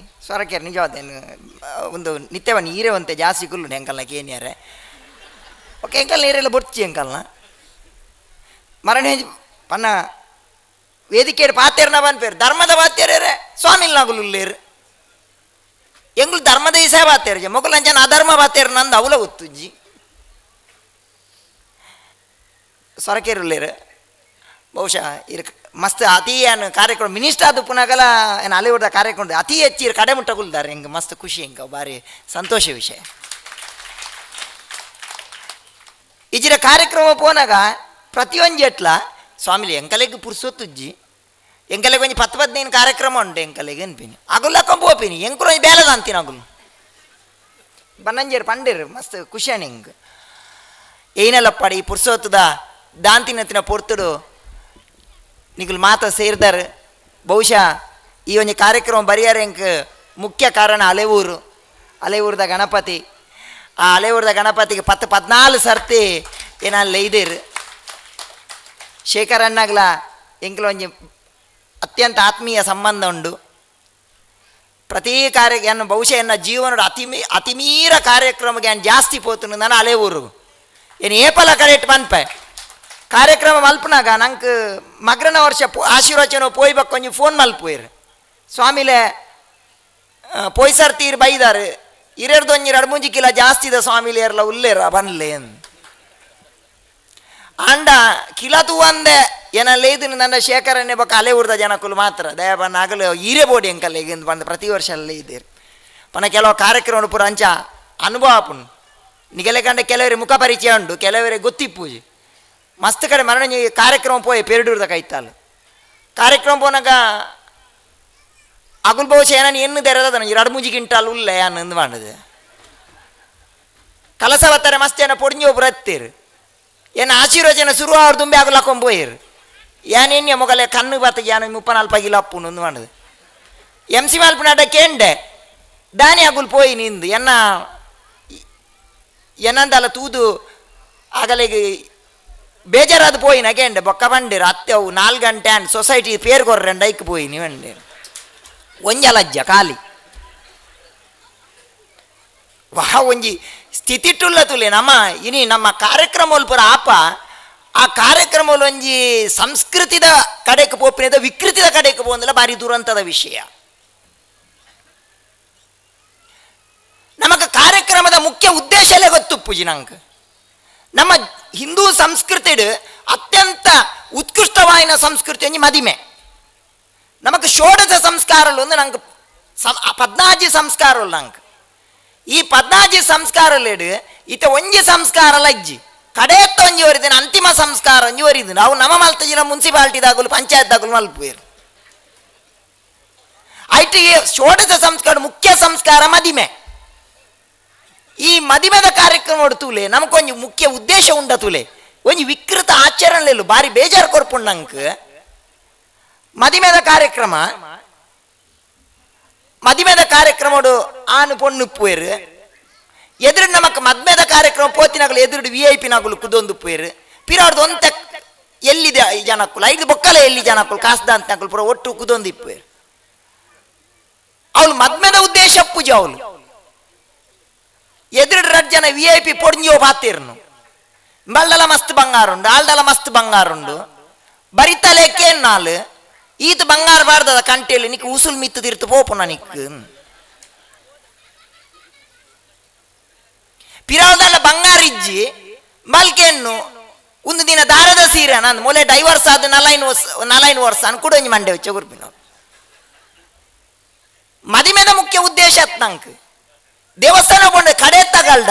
Speaker 4: ಸ್ವರಕೇರ್ ನಿಜವಾದೇನು ಒಂದು ನಿತ್ಯವನ್ನ ಈರೇವಂತೆ ಜಾಸ್ತಿ ಕುಲ್ಲು ಹೆಂಕಲ್ನ ಕೇನ್ಯಾರೆ ಓಕೆ ಎಂಕಲ್ ನೀರೆಲ್ಲ ಬೊಡ್ಚಿ ಎಂಕಲ್ನ ಮರಣಿ ಪನ್ನ ವೇದಿಕೆಡು ಪಾತೇರ್ನ ಬಂದ್ಪೇರು ಧರ್ಮದ ಪಾತೇರೇ ಸ್ವಾಮಿಲ್ ನಗುಲ್ಲೇರು ಎಂಗ್ಳು ಧರ್ಮದ ಈಸೆ ಪಾತೇರ್ಜೆ ಮೊಗಲ ಜನ ಅಧರ್ಮ ಪಾತೇರು ನಂದು ಅವಲ ಗೊತ್ತುಜ್ಜಿ ಸ್ವರಕೇರುಲ್ಲೇರು ಬಹುಶಃ ಇರ್ ಮಸ್ತ್ ಅತಿ ಏನು ಕಾರ್ಯಕ್ರಮ ಮಿನಿಸ್ಟರ್ ಅದು ಪುನಗಲ ಏನು ಅಲೆವುದ ಕಾರ್ಯಕ್ರಮ ಅತಿ ಹೆಚ್ಚಿ ಕಡೆ ಮುಟ್ಟಗುಲ್ದಾರೆ ಹೆಂಗೆ ಮಸ್ತ್ ಖುಷಿ ಹೆಂಗೆ ಭಾರಿ ಸಂತೋಷ ವಿಷಯ ಇಜಿರ ಕಾರ್ಯಕ್ರಮ ಪೋನಾಗ ಪ್ರತಿಯೊಂದು ಎಟ್ಲ ಸ್ವಾಮಿಲಿ ಎಂಕಲೆಗೆ ಪುರ್ಸೊತ್ತುಜ್ಜಿ ಎಂಕಲೆಗೆ ಒಂಜಿ 10-15 ಕಾರ್ಯಕ್ರಮ ಉಂಟು ಎಂಕಲೆಗೆ ಅನ್ಪಿನಿ ಅಗುಲ್ಲಕ್ಕ ಪೋಪಿನಿ ಎಂಕರು ಬೇಲದ ಅಂತೀನಿ ಅಗುಲು ಬನ್ನಂಜೇರು ಪಂಡೇರು ಮಸ್ತ್ ಖುಷಿಯಾನಿ ಹಿಂಗೆ ಏನೆಲ್ಲ ಪಡಿ ಪುರ್ಸೊತ್ತದ ದಾಂತಿನತ್ತಿನ ಪೊರ್ತುಡು ನಿಗುಲು ಮಾತ ಸೇರಿದಾರೆ ಬಹುಶಃ ಈ ಒಂದು ಕಾರ್ಯಕ್ರಮ ಬರೆಯಾರೆ ಎಂಕ್ ಮುಖ್ಯ ಕಾರಣ ಅಲೆಯೂರ್ದ ಗಣಪತಿ ಆ ಅಲೆಯೂರ್ದ ಗಣಪತಿಗೆ 10-14 ಸರ್ತಿ ಏನಲ್ಲ ಇದೇರು ಶೇಖರ್ ಅಣ್ಣಗ್ಲ ಎಂಕ್ಲ ಒಂಜಿ ಅತ್ಯಂತ ಆತ್ಮೀಯ ಸಂಬಂಧ ಉಂಡು ಪ್ರತಿ ಕಾರ್ಯ ಬಹುಶಃ ಎನ್ನ ಜೀವನದ ಅತಿಮೀರ ಕಾರ್ಯಕ್ರಮಕ್ಕೆ ಏನು ಜಾಸ್ತಿ ಪೋತು ನಾನು ಅಲೆಯೂರು ಏನು ಏಪಲ ಕರೆಕ್ಟ್ ಬಂದ್ಪೆ ಕಾರ್ಯಕ್ರಮ ಮಲ್ಪನಾಗ ನಂಗೆ ಮಗ್ರನ ವರ್ಷ ಆಶೀರ್ವಚನ ಪೋಯ್ ಬಕ್ಕೊಂಜಿ ಫೋನ್ ಮಲ್ಪೋಯ್ರು ಸ್ವಾಮಿಲೆ ಪೋಯ್ ಸರ್ತೀರು ಬೈದಾರು 2-3 ಕಿಲ ಜಾಸ್ತಿದ ಸ್ವಾಮಿಲಿ ಎರಲ ಉಲ್ಲೇರ ಬನ್ಲೆ ಅಂಡ ಕಿಲತು ಒಂದೇ ಏನಲ್ಲ ಇದು ನನ್ನ ಶೇಖರನ್ನೇ ಬಕ್ಕ ಅಲೆ ಊರ್ದ ಜನಕ್ಕಲು ಮಾತ್ರ ದಯ ಬಣ್ಣ ಆಗಲು ಹೀರೆ ಬೋಡಿ ಅಂಕಲ್ ಈಗ ಬಂದು ಪ್ರತಿ ವರ್ಷ ಅಲ್ಲೇ ಇದ್ದೀರಿ ಪನ ಕೆಲವು ಕಾರ್ಯಕ್ರಮ ಪೂರ ಅಂಚ ಅನುಭವ ಪುಣ್ ನಿಗೆಲೆ ಕಂಡ ಕೆಲವರಿಗೆ ಮುಖ ಪರಿಚಯ ಉಂಟು ಕೆಲವರಿಗೆ ಗೊತ್ತಿಪ್ಪೂಜಿ ಮಸ್ತ್ ಕಡೆ ಮರಣ ಕಾರ್ಯಕ್ರಮ ಪೋಯ್ ಪೆರಡೂರ್ದ ಕೈತಾಲು ಕಾರ್ಯಕ್ರಮ ಪೋನಾಗ ಅಗುಲ್ ಬಹುಶಃ ಏನನ್ನು ಎನ್ನು ತೆರೆದ 2-3 ಗಿಂಟಾಲ್ ಉಲ್ಲೆ ಅನ್ನಂದು ಮಾಡಿದೆ ಕಲಸ ಬತ್ತಾರೆ ಮಸ್ತ್ ಏನ ಪೊಡ್ഞ്ഞು ಒಬ್ರು ಹತ್ತಿರು ಏನು ಆಶೀರ್ವಚನ ಶುರು ಅವ್ರು ತುಂಬಿ ಆಗಲು ಹಾಕೊಂಬೋಯ್ರು ಏನೇನ್ಯ ಮೊಗಲೆ ಕಣ್ಣು ಬತ್ತ ಏನು 34 ಕಿಲೋ ಅಪ್ಪು ಒಂದು ಮಾಡಿದೆ MC ಮಾಲ್ಪನಾಡ ಕೇಂಡೆ ದಾನಿ ಅಗುಲ್ ಪೋಯಿ ನಿಂದು ಏನಂದಲ್ಲ ತೂದು ಆಗಲಿಗೆ ಬೇಜಾರಾದ ಪೋಯಿನ ಕೇಂಡೆ ಬೊಕ್ಕ ಬಂಡಿರು ಅತ್ತೆ ಅವು 4 ಗಂಟೆ ಅಂಡ್ ಸೊಸೈಟಿ ಪೇರು ಕೊರ್ರೆಂಡು ಐಕ್ ಪೋಯಿ ನೀವಂಡೆ ಒಂಜಲಜ್ಜ ಖಾಲಿ ವಾಹ ಒಂಜಿ ಸ್ಥಿತಿ ಟುಲ್ಲ ತುಲೆ ನಮ್ಮ ಕಾರ್ಯಕ್ರಮ ಪುರ ಆಪ ಆ ಕಾರ್ಯಕ್ರಮ ಒಂಜಿ ಸಂಸ್ಕೃತಿದ ಕಡೆಗೆ ಪೋಪಿನದ ವಿಕೃತಿದ ಕಡೆಗೆ ಪೋಂದಿಲ್ಲ ಭಾರಿ ದುರಂತದ ವಿಷಯ ನಮಗ ಕಾರ್ಯಕ್ರಮದ ಮುಖ್ಯ ಉದ್ದೇಶಲೇ ಗೊತ್ತುಪ್ಪುಜಿ ನಂಗೆ ನಮ್ಮ ಹಿಂದೂ ಸಂಸ್ಕೃತಿಡ್ ಅತ್ಯಂತ ಉತ್ಕೃಷ್ಟವಾಯಿನ ಸಂಸ್ಕೃತಿ ಒಂಜಿ ಮದಿಮೆ ನಮಗೆ ಷೋಡಶ ಸಂಸ್ಕಾರಲು ಒಂದು ನಂಗೆ 14 ಸಂಸ್ಕಾರಲು ನಂಗೆ ಈ 14 ಸಂಸ್ಕಾರಲೇಡು ಈತ ಒಂಜಿ ಸಂಸ್ಕಾರಲ ಇಜ್ಜಿ ಕಡೆಯತ್ತ ಒಂಜಿ ವರಿದಿನ ಅಂತಿಮ ಸಂಸ್ಕಾರ ಒಂಜಿ ವರಿದಿನ ಅವು ನಮ್ಮ ಮಲ್ತಜಿನ ಮುನ್ಸಿಪಾಲ್ಟಿದಾಗಲು ಪಂಚಾಯತ್ದಾಗಲು ಮಲ್ಪುವೇರು ಐಟಿ ಷೋಡಶ ಸಂಸ್ಕಾರ ಮುಖ್ಯ ಸಂಸ್ಕಾರ ಮದಿಮೆ ಈ ಮದಿಮೆದ ಕಾರ್ಯಕ್ರಮ ತುಲೆ ನಮಕೊಂಜಿ ಮುಖ್ಯ ಉದ್ದೇಶ ಉಂಡ ತುಲೆ ಒಂಜಿ ವಿಕೃತ ಆಚರಣೆಲು ಬಾರಿ ಬೇಜಾರು ಕೊರ್ಪುಂಡು ನಂಗೆ ಮದಿಮೆದ ಕಾರ್ಯಕ್ರಮ ಆನು ಪೊಣ್ಣುಪ್ಪುವೇರು ಎದುರು ನಮಕ್ ಮದ್ಮೆದ ಕಾರ್ಯಕ್ರಮ ಪೋತಿನಾಗಲು ಎದುರು VIP ನಾಗಲು ಕುದೊಂದುಪ್ಪುವೇರು ಪಿರಾಡ್ದು ಒಂತ ಎಲ್ಲಿದೆ ಜನಕ್ಕುಲು 5 ಬೊಕ್ಕಲ ಎಲ್ಲಿ ಜನಕ್ಕುಲು ಕಾಸ್ದ ಅಂತ ನಕಲು ಪುರ ಒಟ್ಟು ಕುದೊಂದಿಪ್ಪುವೇರು ಅವಳು ಮದ್ಮೆದ ಉದ್ದೇಶ ಪೂಜ ಅವಳು ಎದುರು 2 ಜನ VIP ಪೊಡ್ഞ്ഞೋ ಬಾತೇರ್ನು ಬಲ್ಡಲ ಮಸ್ತ್ ಬಂಗಾರುಂಡು ಆಲ್ಡಲ ಮಸ್ತ್ ಬಂಗಾರುಂಡು ಬರಿತಲೇಕೆ ನಾಲ್ ಈತ ಬಂಗಾರ ಬಾರ್ದದ ಕಂಟೆಯಲ್ಲಿ ನಿಕ್ ಉಸುಲ್ ಮಿತ್ತು ತಿರ್ತು ಪೋಪುನ ನಿಕ್ ಪಿರಾವದಲ್ಲ ಬಂಗಾರ ಇಜ್ಜಿ ಮಲ್ಕೆನ್ನು ಒಂದು ದಿನ ದಾರದ ಸೀರೆ ನಾನು ಮೊಲೆ ಡೈವರ್ಸ್ ಆದ 4 ವರ್ಷ ಅನ್ಕೂಡ ಒಂಜಿ ಮಂಡೆ വെച്ച ಗುರ್ಪಿನ ಮದಿಮೆದ ಮುಖ್ಯ ಉದ್ದೇಶ ನಂಕ್ ದೇವಸ್ಥಾನ ಕೊಂಡೆ ಕಡೆ ತಗಲ್ಡ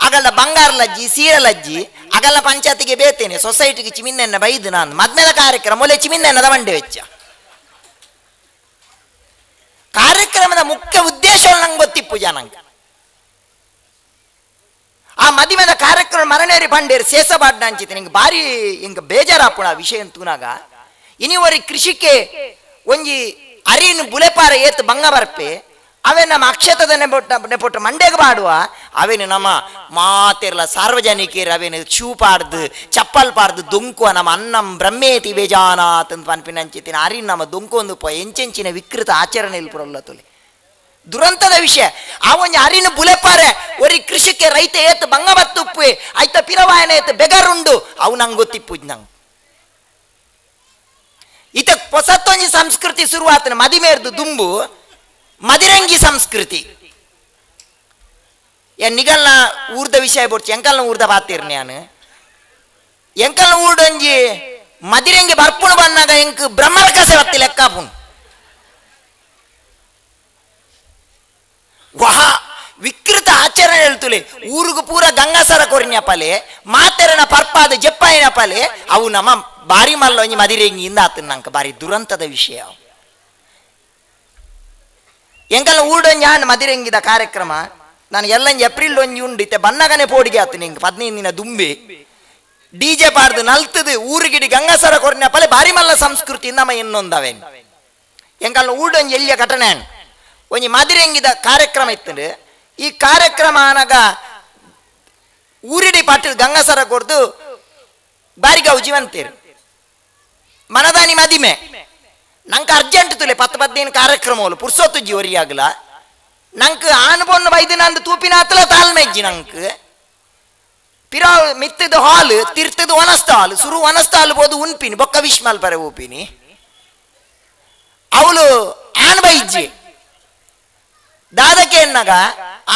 Speaker 4: ಅಗಲ್ಡ ಬಂಗಾರಲಜ್ಜಿ ಸೀರೆಲಜ್ಜಿ ಅಗಲ್ಲ ಪಂಚಾಯತಿಗೆ ಬೇತೇನೆ ಸೊಸೈಟಿಗೆ ಚಿಮಿನ್ನೆನ್ನ ಬೈದು ನಾನು ಮದ್ಮೆದ ಕಾರ್ಯಕ್ರಮ ಮೊಲೆ ಚಿಮಿನ್ನೆನ್ನದ ಮಂಡೆ ವೆಚ್ಚ ಕಾರ್ಯಕ್ರಮದ ಮುಖ್ಯ ಉದ್ದೇಶ ನಂಗೆ ಗೊತ್ತಿಪ್ಪು ಜನಂಗೆ ಆ ಮದಿಮೆದ ಕಾರ್ಯಕ್ರಮ ಮರಣೇರಿ ಬಂಡೇರಿ ಸೇಸಬಾಡ್ಡ ಅಂಚಿತೆ ನಿಂಗೆ ಭಾರಿ ಹಿಂಗೆ ಬೇಜಾರಾಪುಣ ಆ ವಿಷಯ ಅಂತೂನಾಗ ಇನಿವರಿ ಕೃಷಿಕೆ ಒಂಜಿ ಅರಿನು ಬುಲೆಪಾರ ಏತ್ ಬಂಗ ಬರ್ಪೆ ಅವೇ ನಮ್ಮ ಅಕ್ಷತದ ನೆಪೊಟ್ಟು ಮಂಡೆಗೆ ಪಾಡುವ ಅವೇನು ನಮ್ಮ ಮಾತೆರ್ಲ ಸಾರ್ವಜನಿಕರು ಅವೇನು ಶೂ ಪಾಡ್ದು ಚಪ್ಪಲ್ ಪಾಡ್ದು ದೊಂಕುವ ನಮ್ಮ ಅನ್ನಂ ಬ್ರಹ್ಮೇತಿ ಬೇಜಾನಾತ್ ಅಂತ ಪನ್ಪಿನಂಚಿತ್ತಿನ ಅರಿನ್ ನಮ್ಮ ದೊಂಕೊಂದು ಎಂಚೆಂಚಿನ ವಿಕೃತ ಆಚರಣೆ ಪುರಲ್ಲ ತುಲೆ ದುರಂತದ ವಿಷಯ ಆ ಒಂದು ಅರಿನ ಬುಲೆಪಾರೆ ಒರಿ ಕೃಷಿಕೆ ರೈತ ಏತ್ ಬಂಗಬತ್ತುಪ್ಪು ಆಯ್ತ ಪಿರವಾಯನ ಏತ್ ಬೆಗರುಂಡು ಅವು ನಂಗೆ ಗೊತ್ತಿಪ್ಪುಜ್ ನಂಗೆ ಇತ ಹೊಸತ್ತೊಂಜಿ ಸಂಸ್ಕೃತಿ ಶುರುವಾತನ ಮದಿಮೇರ್ದು ದುಂಬು ಮದಿರಂಗಿ ಸಂಸ್ಕೃತಿ ನಿಗಲ್ನ ಊರ್ದ ವಿಷಯ ಬೋಡ್ಚಿ ಎಂಕಲ್ನ ಊರ್ದ ಪಾತಿರ್ ನಾನು ಎಂಕಲ್ನ ಊರ್ಡೊಂಜಿ ಮದಿರಂಗಿ ಬರ್ಪುಣು ಬಂದಾಗ ಎಂಕ್ ಬ್ರಹ್ಮರ ಕಸೆ ಬತ್ತಿ ಲೆಕ್ಕಾಪುಣು ವಾಹ ವಿಕೃತ ಆಚರಣೆ ಹೇಳ್ತುಲೆ ಊರುಗು ಪೂರ ಗಂಗಾಸರ ಕೊರಿನ ಪಲೆ ಮಾತೆರನ ಪರ್ಪಾದ ಜಪ್ಪಾಯಿನ ಪಲೆ ಅವು ನಮ್ಮ ಬಾರಿ ಮಲ್ಲ ಒಂಜಿ ಮದಿರೆಂಗಿಯಿಂದ ಆತನ ನಂಗೆ ಬಾರಿ ದುರಂತದ ವಿಷಯ ಎಂಕಲ್ಲ ಊಡೊಂಜಿ ಆಂಡ್ ಮದಿರೆಂಗಿದ ಕಾರ್ಯಕ್ರಮ ನಾನು ಎಲ್ಲಂಜಿ ಏಪ್ರಿಲ್ ಒಂಜಿ ಉಂಡಿತ್ತೆ ಬನ್ನಗನೆ ಪೋಡಿಗೆ ಆತು ನಿಂಗೆ 15 ದಿನ ದುಂಬಿ ಡಿಜೆ ಪಾಡ್ದು ನಲ್ತದು ಊರಿಗಿಡಿ ಗಂಗಾಸರ ಕೊರಿನ ಪಲೆ ಬಾರಿ ಮಲ್ಲ ಸಂಸ್ಕೃತಿ ನಮ್ಮ ಇನ್ನೊಂದವೇನು ಎಂಕಲ್ಲ ಊಡೊಂಜಿ ಎಲ್ಲಿಯ ಘಟನೆ ಒಂಜಿ ಮದಿರೆಂಗಿದ ಕಾರ್ಯಕ್ರಮ ಇತ್ತು ಈ ಕಾರ್ಯಕ್ರಮ ಅನಾಗ ಊರಿಡಿ ಪಾಟು ಗಂಗಾಸರ ಕೊಡ್ದು ಬಾರಿಗ ಜೀವಂತೇರು ಮನದಾನಿ ಮದಿಮೆ ನಂಗೆ ಅರ್ಜೆಂಟ್ ತುಲೆ 10-15 ಕಾರ್ಯಕ್ರಮಗಳು ಪುರ್ಸೊತ್ತು ಜೋರಿಯಾಗಲ ನಂಗೆ ಆನ್ಬೊನ್ನ ಬೈದಿನ ಅಂದು ತೂಪಿನ ಹತ್ತಲ ತಾಳ್ಮೆಜ್ಜಿ ನಂಗೆ ಪಿರಾ ಮಿತ್ತದ ಹಾಲ್ ತೀರ್ಥದ ಒನಸ್ತ ಹಾಲ್ ಸುರು ಒನಸ್ತ ಹಾಲ್ ಬೋದು ಉನ್ಪಿನಿ ಬೊಕ್ಕ ವಿಶ್ಮಾಲ್ ಪರೆ ಊಪಿನಿ ಅವಳು ಆನ್ ಬೈಜ್ಜಿ ದಾದಕ್ಕೆ ಎನ್ನಗ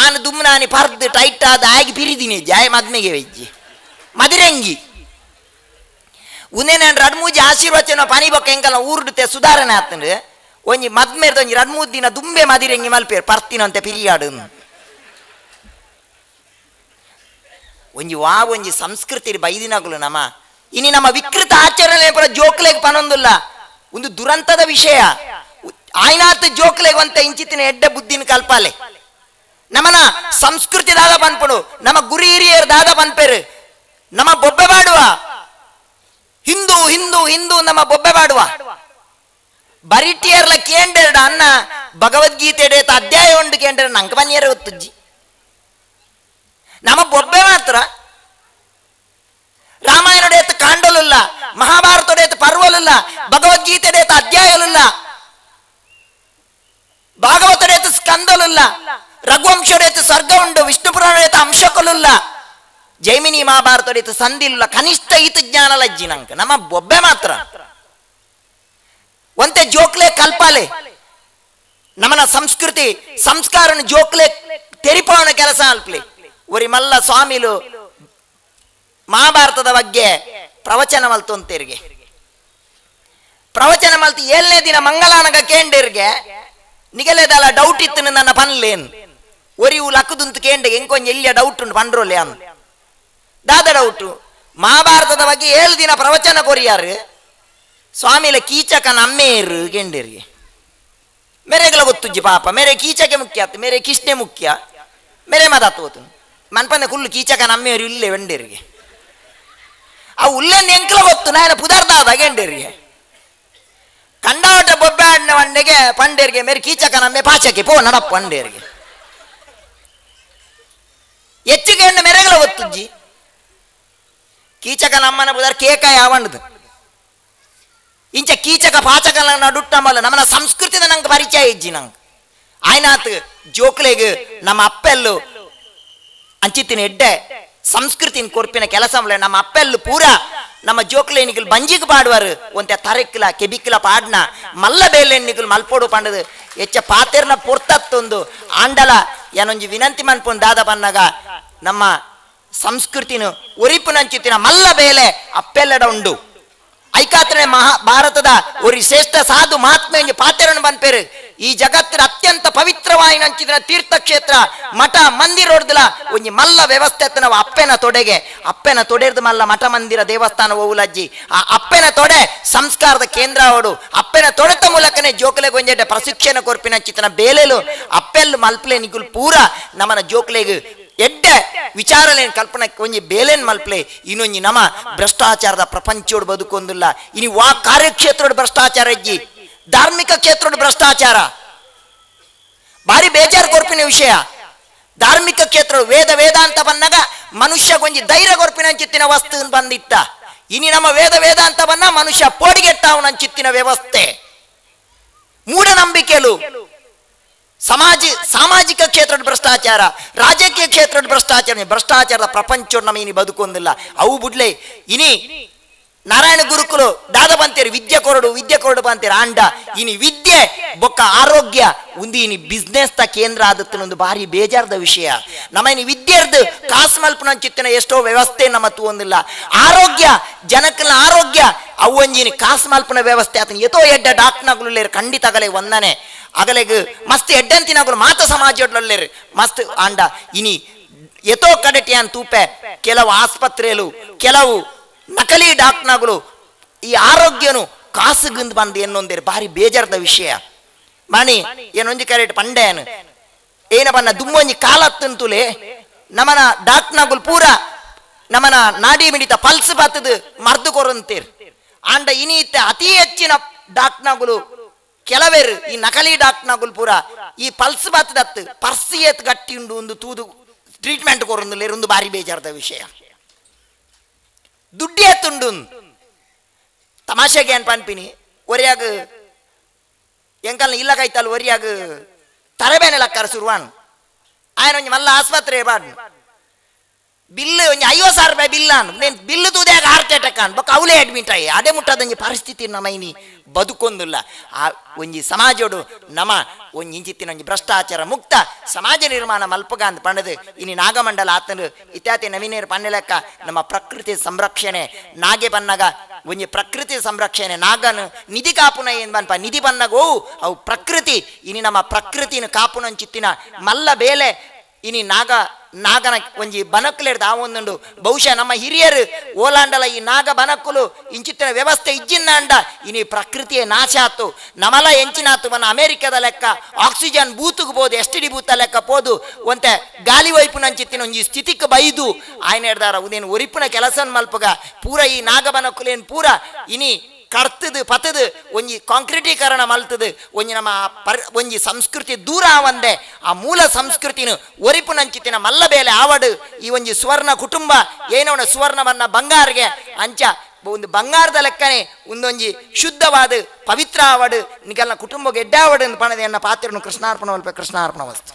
Speaker 4: ಆನ ದುಮ್ನಾನಿ ಪರ್ದು ಟೈಟ್ ಆದ ಆಗಿ ಪಿರಿದಿನಿ ಜಾಯ ಮದ್ಮೆಗೆ ವೈಜ್ಜಿ ಮದಿರಂಗಿ ಉನ್ನೇನ 2-3 ಆಶೀರ್ವಚನ ಪನಿ ಬೊಕ್ಕ ಎಂಕಲ್ಲ ಊರ್ಡುತ್ತೆ ಸುಧಾರಣೆ ಆತಂದ್ರೆ ಒಂಜಿ ಮದ್ಮೇರ್ದ ಒಂಜಿ 2-3 ದಿನ ದುಂಬೆ ಮದಿರಂಗಿ ಮಲ್ಪೇರು ಪರ್ತಿನಂತೆ ಪಿರಿಯಾಡು ಒಂಜಿ ಒಂಜಿ ಸಂಸ್ಕೃತಿ ಬೈದಿನಗಳು ನಮ್ಮ ಇನಿ ನಮ್ಮ ವಿಕೃತ ಆಚರಣೆ ಪರ ಜೋಕ್ಲೆಗೆ ಪನೊಂದುಲ್ಲ ಒಂದು ದುರಂತದ ವಿಷಯ ಆಯ್ನಾತ್ ಜೋಕ್ಲೆಗೆ ಅಂತ ಇಂಚಿತ್ತಿನ ಎಡ್ಡೆ ಬುದ್ಧಿನ ಕಲ್ಪಾಲೆ ನಮ್ಮನ ಸಂಸ್ಕೃತಿ ದಾದ ಪನ್ಪಡು ನಮ್ಮ ಗುರಿ ಹಿರಿಯರು ದಾದ ಪನ್ಪೇರು ನಮ್ಮ ಬೊಬ್ಬೆ ಬಾಡುವ ಹಿಂದೂ ಹಿಂದೂ ಹಿಂದೂ ನಮ್ಮ ಬೊಬ್ಬೆ ಬಾಡುವ ಬರಿಟಿಯರ್ಲ ಕೇಂದ್ರ ಅನ್ನ ಭಗವದ್ಗೀತೆ ಅಧ್ಯಾಯ ಉಂಡು ಕೇಂದ್ರ ನಂಗೆ ಬನ್ನಿಯರ ಗೊತ್ತಜ್ಜಿ ನಮ್ಮ ಬೊಬ್ಬೆ ಮಾತ್ರ ರಾಮಾಯಣಡೇತ ಕಾಂಡಲಿಲ್ಲ ಮಹಾಭಾರತಡೇತ ಪರ್ವಲಿಲ್ಲ ಭಗವದ್ಗೀತೆಡೇತ ಅಧ್ಯಾಯಲಿಲ್ಲ ಭಾಗವತಡೇತ ಸ್ಕಂದಲಿಲ್ಲ ರಘುವಂಶಡೇತ ಸರ್ಗ ಉಂಡು ವಿಷ್ಣು ಪುರಾಣಡೇತ ಅಂಶಕಲಿಲ್ಲ ಜೈಮಿನಿ ಮಹಾಭಾರತಡೇತ ಸಂದಿಲ್ಲ ಕನಿಷ್ಠ ಈತ ಜ್ಞಾನ ಲಜ್ಜಿ ನಂಗೆ ನಮ್ಮ ಬೊಬ್ಬೆ ಮಾತ್ರ ಒಂತೆ ಜೋಕ್ಲೆ ಕಲ್ಪಾಲೆ ನಮ್ಮನ ಸಂಸ್ಕೃತಿ ಸಂಸ್ಕಾರನ ಜೋಕ್ಲೆ ತೆರಿಪವನ ಕೆಲಸ ಅಲ್ಪ್ಲೆ ಒರಿ ಮಲ್ಲ ಸ್ವಾಮಿಲು ಮಹಾಭಾರತದ ಬಗ್ಗೆ ಪ್ರವಚನ ಮಲ್ತು ಅಂತೇರಿಗೆ ಪ್ರವಚನ ಮಲ್ತು 7ನೇ ದಿನ ಮಂಗಳಾನಗ ಕೇಂಡೇರ್ಗೆ ನಿಗಲೇದಲ್ಲ ಡೌಟ್ ಇತ್ತು ನನ್ನ ಪನ್ಲೇನ್ ಒರಿ ಇವು ಲಕ್ಕದುಂತು ಕೇಂಡೆ ಎಂಕೊಂಜ ಎಲ್ಲಿಯ ಡೌಟ್ ಉಂಟು ಪಂಡ್ರೋಲೆ ಅನ್ ದಾದ ಡೌಟು ಮಹಾಭಾರತದ ಬಗ್ಗೆ 7 ದಿನ ಪ್ರವಚನ ಕೊರಿಯಾರು ಸ್ವಾಮಿಲ ಕೀಚಕನ ಅಮ್ಮೇರು ಕೇಂಡೇರಿಗೆ ಮೇರೆಗಳ ಗೊತ್ತುಜ್ಜಿ ಪಾಪ ಮೇರೆ ಕೀಚಕೆ ಮುಖ್ಯ ಆತು ಮೇರೆ ಕಿಷ್ಣೆ ಮುಖ್ಯ ಮೇರೆ ಮದಾತು ಹೋತು ಮನ್ಪಂದೆ ಕುಲ್ಲು ಕೀಚಕನ ಅಮ್ಮೇರು ಇಲ್ಲೇ ವೆಂಡೇರಿಗೆ ಆ ಉಲ್ಲೆಂದು ಎಂಕ್ಲ ಗೊತ್ತು ನಾನು ಪುದಾರ್ದಾದ ಗೆಂಡೇರಿಗೆ ಕಂಡಾಟ ಬೊಬ್ಬೆ ಆಡಿನ ಬಂಡೆಗೆ ಪಂಡೇರಿಗೆ ಮೇರೆ ಕೀಚಕನ ಅಮ್ಮೆ ಪಾಚಕ್ಕೆ ಪೋ ನಡಪ್ಪ ಪಂಡೇರಿಗೆ ಹೆಚ್ಚಿಗೆ ಹೆಣ್ಣು ಮೆರೆಗಳ ಗೊತ್ತುಜ್ಜಿ ಕೀಚಕನ ಅಮ್ಮನ ಬುದಾರ್ ಕೇಕ ಯಾವಂಡದು ಇಂಚ ಕೀಚಕ ಪಾಚಕನ ನಡುಟ್ಟಂಬಲ್ಲ ನಮ್ಮನ ಸಂಸ್ಕೃತಿದ ನಂಗೆ ಪರಿಚಯ ಇಜ್ಜಿ ನಂಗೆ ಆಯ್ನಾತ್ ಜೋಕ್ಲೆಗ್ ನಮ್ಮ ಅಪ್ಪೆಲ್ಲು ಅಂಚಿತ್ತಿನ ಎಡ್ಡೆ ಸಂಸ್ಕೃತಿನ ಕೊರ್ಪಿನ ಕೆಲಸ ನಮ್ಮ ಅಪ್ಪೆಲ್ಲು ಪೂರ ನಮ್ಮ ಜೋಕ್ಲೆನಿಗಳು ಬಂಜಿಗೆ ಪಾಡುವರು ಒಂತೆ ತರೆಕ್ಲ ಕೆಬಿಕ್ಲ ಪಾಡ್ನ ಮಲ್ಲ ಬೇಲೆನಿಗಳು ಮಲ್ಪೋಡು ಪಂಡದು ಹೆಚ್ಚ ಪಾತೆರ್ನ ಪೊರ್ತತ್ತೊಂದು ಆಂಡಲ ಏನೊಂಜಿ ವಿನಂತಿ ಮನ್ಪೊಂದು ದಾದ ಬನ್ನಾಗ ನಮ್ಮ ಸಂಸ್ಕೃತಿನ ಒರಿಪುನಂಚಿತ್ತಿನ ಮಲ್ಲ ಬೇಲೆ ಅಪ್ಪೆಲ್ಲಡ ಉಂಡು ಐಕಾತ್ರೆ ಭಾರತದ ಒರಿ ಶ್ರೇಷ್ಠ ಸಾಧು ಮಹಾತ್ಮೆ ಪಾತೆರನ್ನು ಬಂದ್ಪೇರು ಈ ಜಗತ್ತಿನ ಅತ್ಯಂತ ಪವಿತ್ರವಾಯಿನಂಚಿನ ತೀರ್ಥಕ್ಷೇತ್ರ ಮಠ ಮಂದಿರ ಹೊಡೆದಲ ಒಂಜಿ ಮಲ್ಲ ವ್ಯವಸ್ಥೆ ನಾವು ಅಪ್ಪೆನ ತೊಡೆರ್ದು ಮಲ್ಲ ಮಠ ಮಂದಿರ ದೇವಸ್ಥಾನ ಹೋಗುಲಜ್ಜಿ ಆ ಅಪ್ಪೆನ ತೊಡೆ ಸಂಸ್ಕಾರದ ಕೇಂದ್ರ ಅವಡು ಅಪ್ಪೆನ ತೊಡೆತ ಮೂಲಕನೇ ಜೋಕಲೆಗೆ ಒಂಜೆಡ್ಡೆ ಪ್ರಶಿಕ್ಷಣ ಕೊರ್ಪಿನ ಚಿತ್ರನ ಬೇಲೆಲು ಅಪ್ಪೆಲ್ಲು ಮಲ್ಪಲೆ ನಿಗುಲ್ ಪೂರ ನಮ್ಮನ ಜೋಕಲೆಗೆ ಎಡ್ಡೆ ವಿಚಾರಲೇನು ಕಲ್ಪನೆ ಒಂಜಿ ಬೇಲೇನ್ ಮಲ್ಪಲೆ ಇನ್ನೊಂಜಿ ನಮ ಭ್ರಷ್ಟಾಚಾರದ ಪ್ರಪಂಚೋಡು ಬದುಕೊಂದಿಲ್ಲ ಇನಿ ವಾ ಕಾರ್ಯಕ್ಷೇತ್ರೋಡು ಭ್ರಷ್ಟಾಚಾರ ಇಜ್ಜಿ ಧಾರ್ಮಿಕ ಕ್ಷೇತ್ರೋಡು ಭ್ರಷ್ಟಾಚಾರ ಭಾರಿ ಬೇಜಾರು ಕೊರ್ಪಿನ ವಿಷಯ. ಧಾರ್ಮಿಕ ಕ್ಷೇತ್ರ ವೇದ ವೇದಾಂತ ಬಂದಾಗ ಮನುಷ್ಯ ಗೊಂಜಿ ಧೈರ್ಯ ಕೊರ್ಪಿನ ಚಿತ್ತಿನ ವಸ್ತು ಬಂದಿತ್ತ. ಇನಿ ನಮ್ಮ ವೇದ ವೇದಾಂತ ಬನ್ನ ಮನುಷ್ಯ ಪೋಡಿಗೆಟ್ಟವನ ಚಿತ್ತಿನ ವ್ಯವಸ್ಥೆ. ಮೂಢನಂಬಿಕೆಲು ಸಾಮಾಜಿಕ ಕ್ಷೇತ್ರದ ಭ್ರಷ್ಟಾಚಾರ, ರಾಜಕೀಯ ಕ್ಷೇತ್ರದ ಭ್ರಷ್ಟಾಚಾರದ ಪ್ರಪಂಚ ನಮ್ಮ ಇನಿ ಬದುಕೊಂದಿಲ್ಲ. ಅವು ಬಿಡ್ಲೆ ಇನಿ ನಾರಾಯಣ ಗುರುಕುಲು ದಾದ ಬಂತೇರಿ ವಿದ್ಯೆ ಕೊರಡು ಬಂತೇರಿ ಆಂಡ ಇನಿ ವಿದ್ಯೆ ಬೊಕ್ಕ ಆರೋಗ್ಯ ಉಂದಿ ಇನಿ ಬಿಸ್ನೆಸ್ ತ ಕೇಂದ್ರ ಆದತ್ತನೊಂದು ಭಾರಿ ಬೇಜಾರದ ವಿಷಯ. ನಮ್ಮ ಇನಿ ವಿದ್ಯೆರ್ದು ಕಾಸು ಮಲ್ಪನ ಚಿತ್ತಿನ ಎಷ್ಟೋ ವ್ಯವಸ್ಥೆ ನಮ್ಮ ತೂಂದಿಲ್ಲ. ಆರೋಗ್ಯ ಜನಕ್ಕನ ಆರೋಗ್ಯ ಅವು ಒಂಜಿನಿ ಕಾಸು ಮಲ್ಪನ ವ್ಯವಸ್ಥೆ ಆತನ ಎತೋ ಎಡ್ಡ ಡಾಕ್ಟರ್ಗಳು ಖಂಡಿತ ಅಗಲೆ ಒಂದನೆ ಅಗಲೆಗ್ ಮಸ್ತ್ ಎಡ್ಡಂತಿನಗಳು ಮಾತ ಸಮಾಜ ಮಸ್ತ್ ಆಂಡ ಇನಿ ಎತೋ ಕಡೆಟಿ ಅನ್ ತೂಪೆ ಕೆಲವು ಆಸ್ಪತ್ರೆಲು ಕೆಲವು ನಕಲಿ ಡಾಕ್ಟರ್ಗಳು ಈ ಆರೋಗ್ಯನು ಕಾಸುಗಿಂದ ಬಂದು ಎನ್ನೊಂದೇರು ಭಾರಿ ಬೇಜಾರದ ವಿಷಯ. ಮಣಿ ಏನೊಂಜಿ ಕರೆಕ್ಟ್ ಪಂಡೆಯನು ಏನ ಬನ್ನ ದುಮ್ಮೊಂಜಿ ಕಾಲತ್ತಂತುಲೆ ನಮನ ಡಾಕ್ಟರ್ಗಳು ಪೂರ ನಮನ ನಾಡಿ ಮಿಡಿತ ಪಲ್ಸ್ ಬತ್ತದು ಮರ್ದು ಕೊರಂತೀರ್ ಆಂಡ ಇನಿತ ಅತಿ ಹೆಚ್ಚಿನ ಡಾಕ್ಟರ್ಗಳು ಕೆಲವೇರು ಈ ನಕಲಿ ಡಾಕ್ಟರ್ಗಳು ಪೂರ ಈ ಪಲ್ಸ್ ಬತ್ತದತ್ತು ಪರ್ಸಿ ಎತ್ ಗಟ್ಟಿ ಉಂಡು ಒಂದು ತೂದು ಟ್ರೀಟ್ಮೆಂಟ್ ಕೊರೊಂದುಲೇರು ಒಂದು ಭಾರಿ ಬೇಜಾರದ ವಿಷಯ. ದುಡ್ಡಿ ಎತ್ತುಂಡು ತಮಾಷೆಗೆ ಏನ್ ಪನ್ಪಿನಿ ಒರಿಯಾಗ ಎಂಕಲ್ನ ಇಲ್ಲ ಕೈತಲ್ ಒರಿಯಾಗ ತರಬೇನೆ ಲಕ್ಕರ ಸುರುವಾನ್ ಆಯ್ನ ಒಂಜಿ ಮಲ್ಲ ಆಸ್ಪತ್ರೆ ಬಾಡ್ ಬಿಲ್ಲು ಒಂಜಿ 50,000 ರೂಪಾಯಿ ಬಿಲ್ ಅನ್ ನೀನ್ ಬಿಲ್ಲು ತೂದ್ಯಾಗ ಹಾರ್ಟ್ ಅಟ್ಯಾಕ್ ಅನ್ ಬೊಕ್ಕ ಅವಲೇ ಅಡ್ಮಿಟ್ ಆಯಿ ಅದೇ ಮುಟ್ಟದಂಜಿ ಪರಿಸ್ಥಿತಿ ನಮೈನಿ ಬದುಕೊಂದಿಲ್ಲ. ಆ ಒಂಜಿ ಸಮಾಜೋಡು ನಮ ಒಂಜಿ ಇಂಚಿತ್ತಿನ ಒಂಜಿ ಭ್ರಷ್ಟಾಚಾರ ಮುಕ್ತ ಸಮಾಜ ನಿರ್ಮಾಣ ಮಲ್ಪಗ ಅಂತ ಪಂಡದು ಇನಿ ನಾಗಮಂಡಲ ಆತನು ಇತ್ಯಾದಿ ನವೀನೇರು ಪನ್ನೆಲೆಕ್ಕ ನಮ್ಮ ಪ್ರಕೃತಿ ಸಂರಕ್ಷಣೆ ನಾಗೆ ಬನ್ನಗ ಒಂಜಿ ಪ್ರಕೃತಿ ಸಂರಕ್ಷಣೆ ನಾಗನು ನಿಧಿ ಕಾಪುನ ಏನ್ ಬನ್ಪ ನಿಧಿ ಬನ್ನಗೋ ಅವು ಪ್ರಕೃತಿ ಇನಿ ನಮ್ಮ ಪ್ರಕೃತಿನ ಕಾಪುನ ಚಿತ್ತಿನ ಮಲ್ಲ ಬೇಲೆ ಇನಿ ನಾಗನ ಒಂಜಿ ಬನಕುಲೆರ್ದು ಆ ಒಂದುಂಡು ಬಹುಶಃ ನಮ್ಮ ಹಿರಿಯರು ಓಲಾಂಡಲ ಈ ನಾಗ ಬನಕುಲು ಇಂಚಿತ್ತಿನ ವ್ಯವಸ್ಥೆ ಇಜ್ಜಿನ್ನಾಂಡ ಇನಿ ಪ್ರಕೃತಿಯೇ ನಾಶ ಆತು ನಮಲ ಎಂಚಿನಾತು ಬನ್ನ ಅಮೆರಿಕದ ಲೆಕ್ಕ ಆಕ್ಸಿಜನ್ ಬೂತ್ಗೆ ಬೋದು STD ಬೂತ ಲೆಕ್ಕ ಪೋದು ಒಂತೆ ಗಾಲಿ ವೈಪುನ ಅಂಚಿತ್ತಿನ ಒಂಜಿ ಸ್ಥಿತಿಗೆ ಬೈದು ಆಯ್ನ ಹಿಡ್ದಾರ ಉದೇನು ಒರಿಪುನ ಕೆಲಸನ್ ಮಲ್ಪಗ ಪೂರ ಈ ನಾಗ ಬನಕುಲೇನ್ ಪೂರ ಇನಿ ಕರ್ತದು ಪತದು ಒಂಜಿ ಕಾಂಕ್ರೀಟೀಕರಣ ಮಲ್ತದು ಒಂಜಿ ನಮ್ಮ ಒಂಜಿ ಸಂಸ್ಕೃತಿ ದೂರ ಆವಂದೆ ಆ ಮೂಲ ಸಂಸ್ಕೃತಿನ ಒರಿಪುನಂಚಿತ್ತಿನ ಮಲ್ಲ ಬೇಲೆ ಆವಡು ಈ ಒಂಜಿ ಸುವರ್ಣ ಕುಟುಂಬ ಏನವನ ಸುವರ್ಣವನ್ನ ಬಂಗಾರಿಗೆ ಅಂಚ ಒಂದು ಬಂಗಾರದ ಲೆಕ್ಕನೆ ಒಂದೊಂಜಿ ಶುದ್ಧವಾದ ಪವಿತ್ರ ಆವಡು ನಿಗಲ್ನ ಕುಟುಂಬಕ್ಕೆ ಎಡ್ಡಾವಡು ಪಣದೆಯನ್ನ ಪಾತ್ರನು ಕೃಷ್ಣಾರ್ಪಣ ಅಲ್ಪ ಕೃಷ್ಣಾರ್ಪಣ ವಸ್ತು.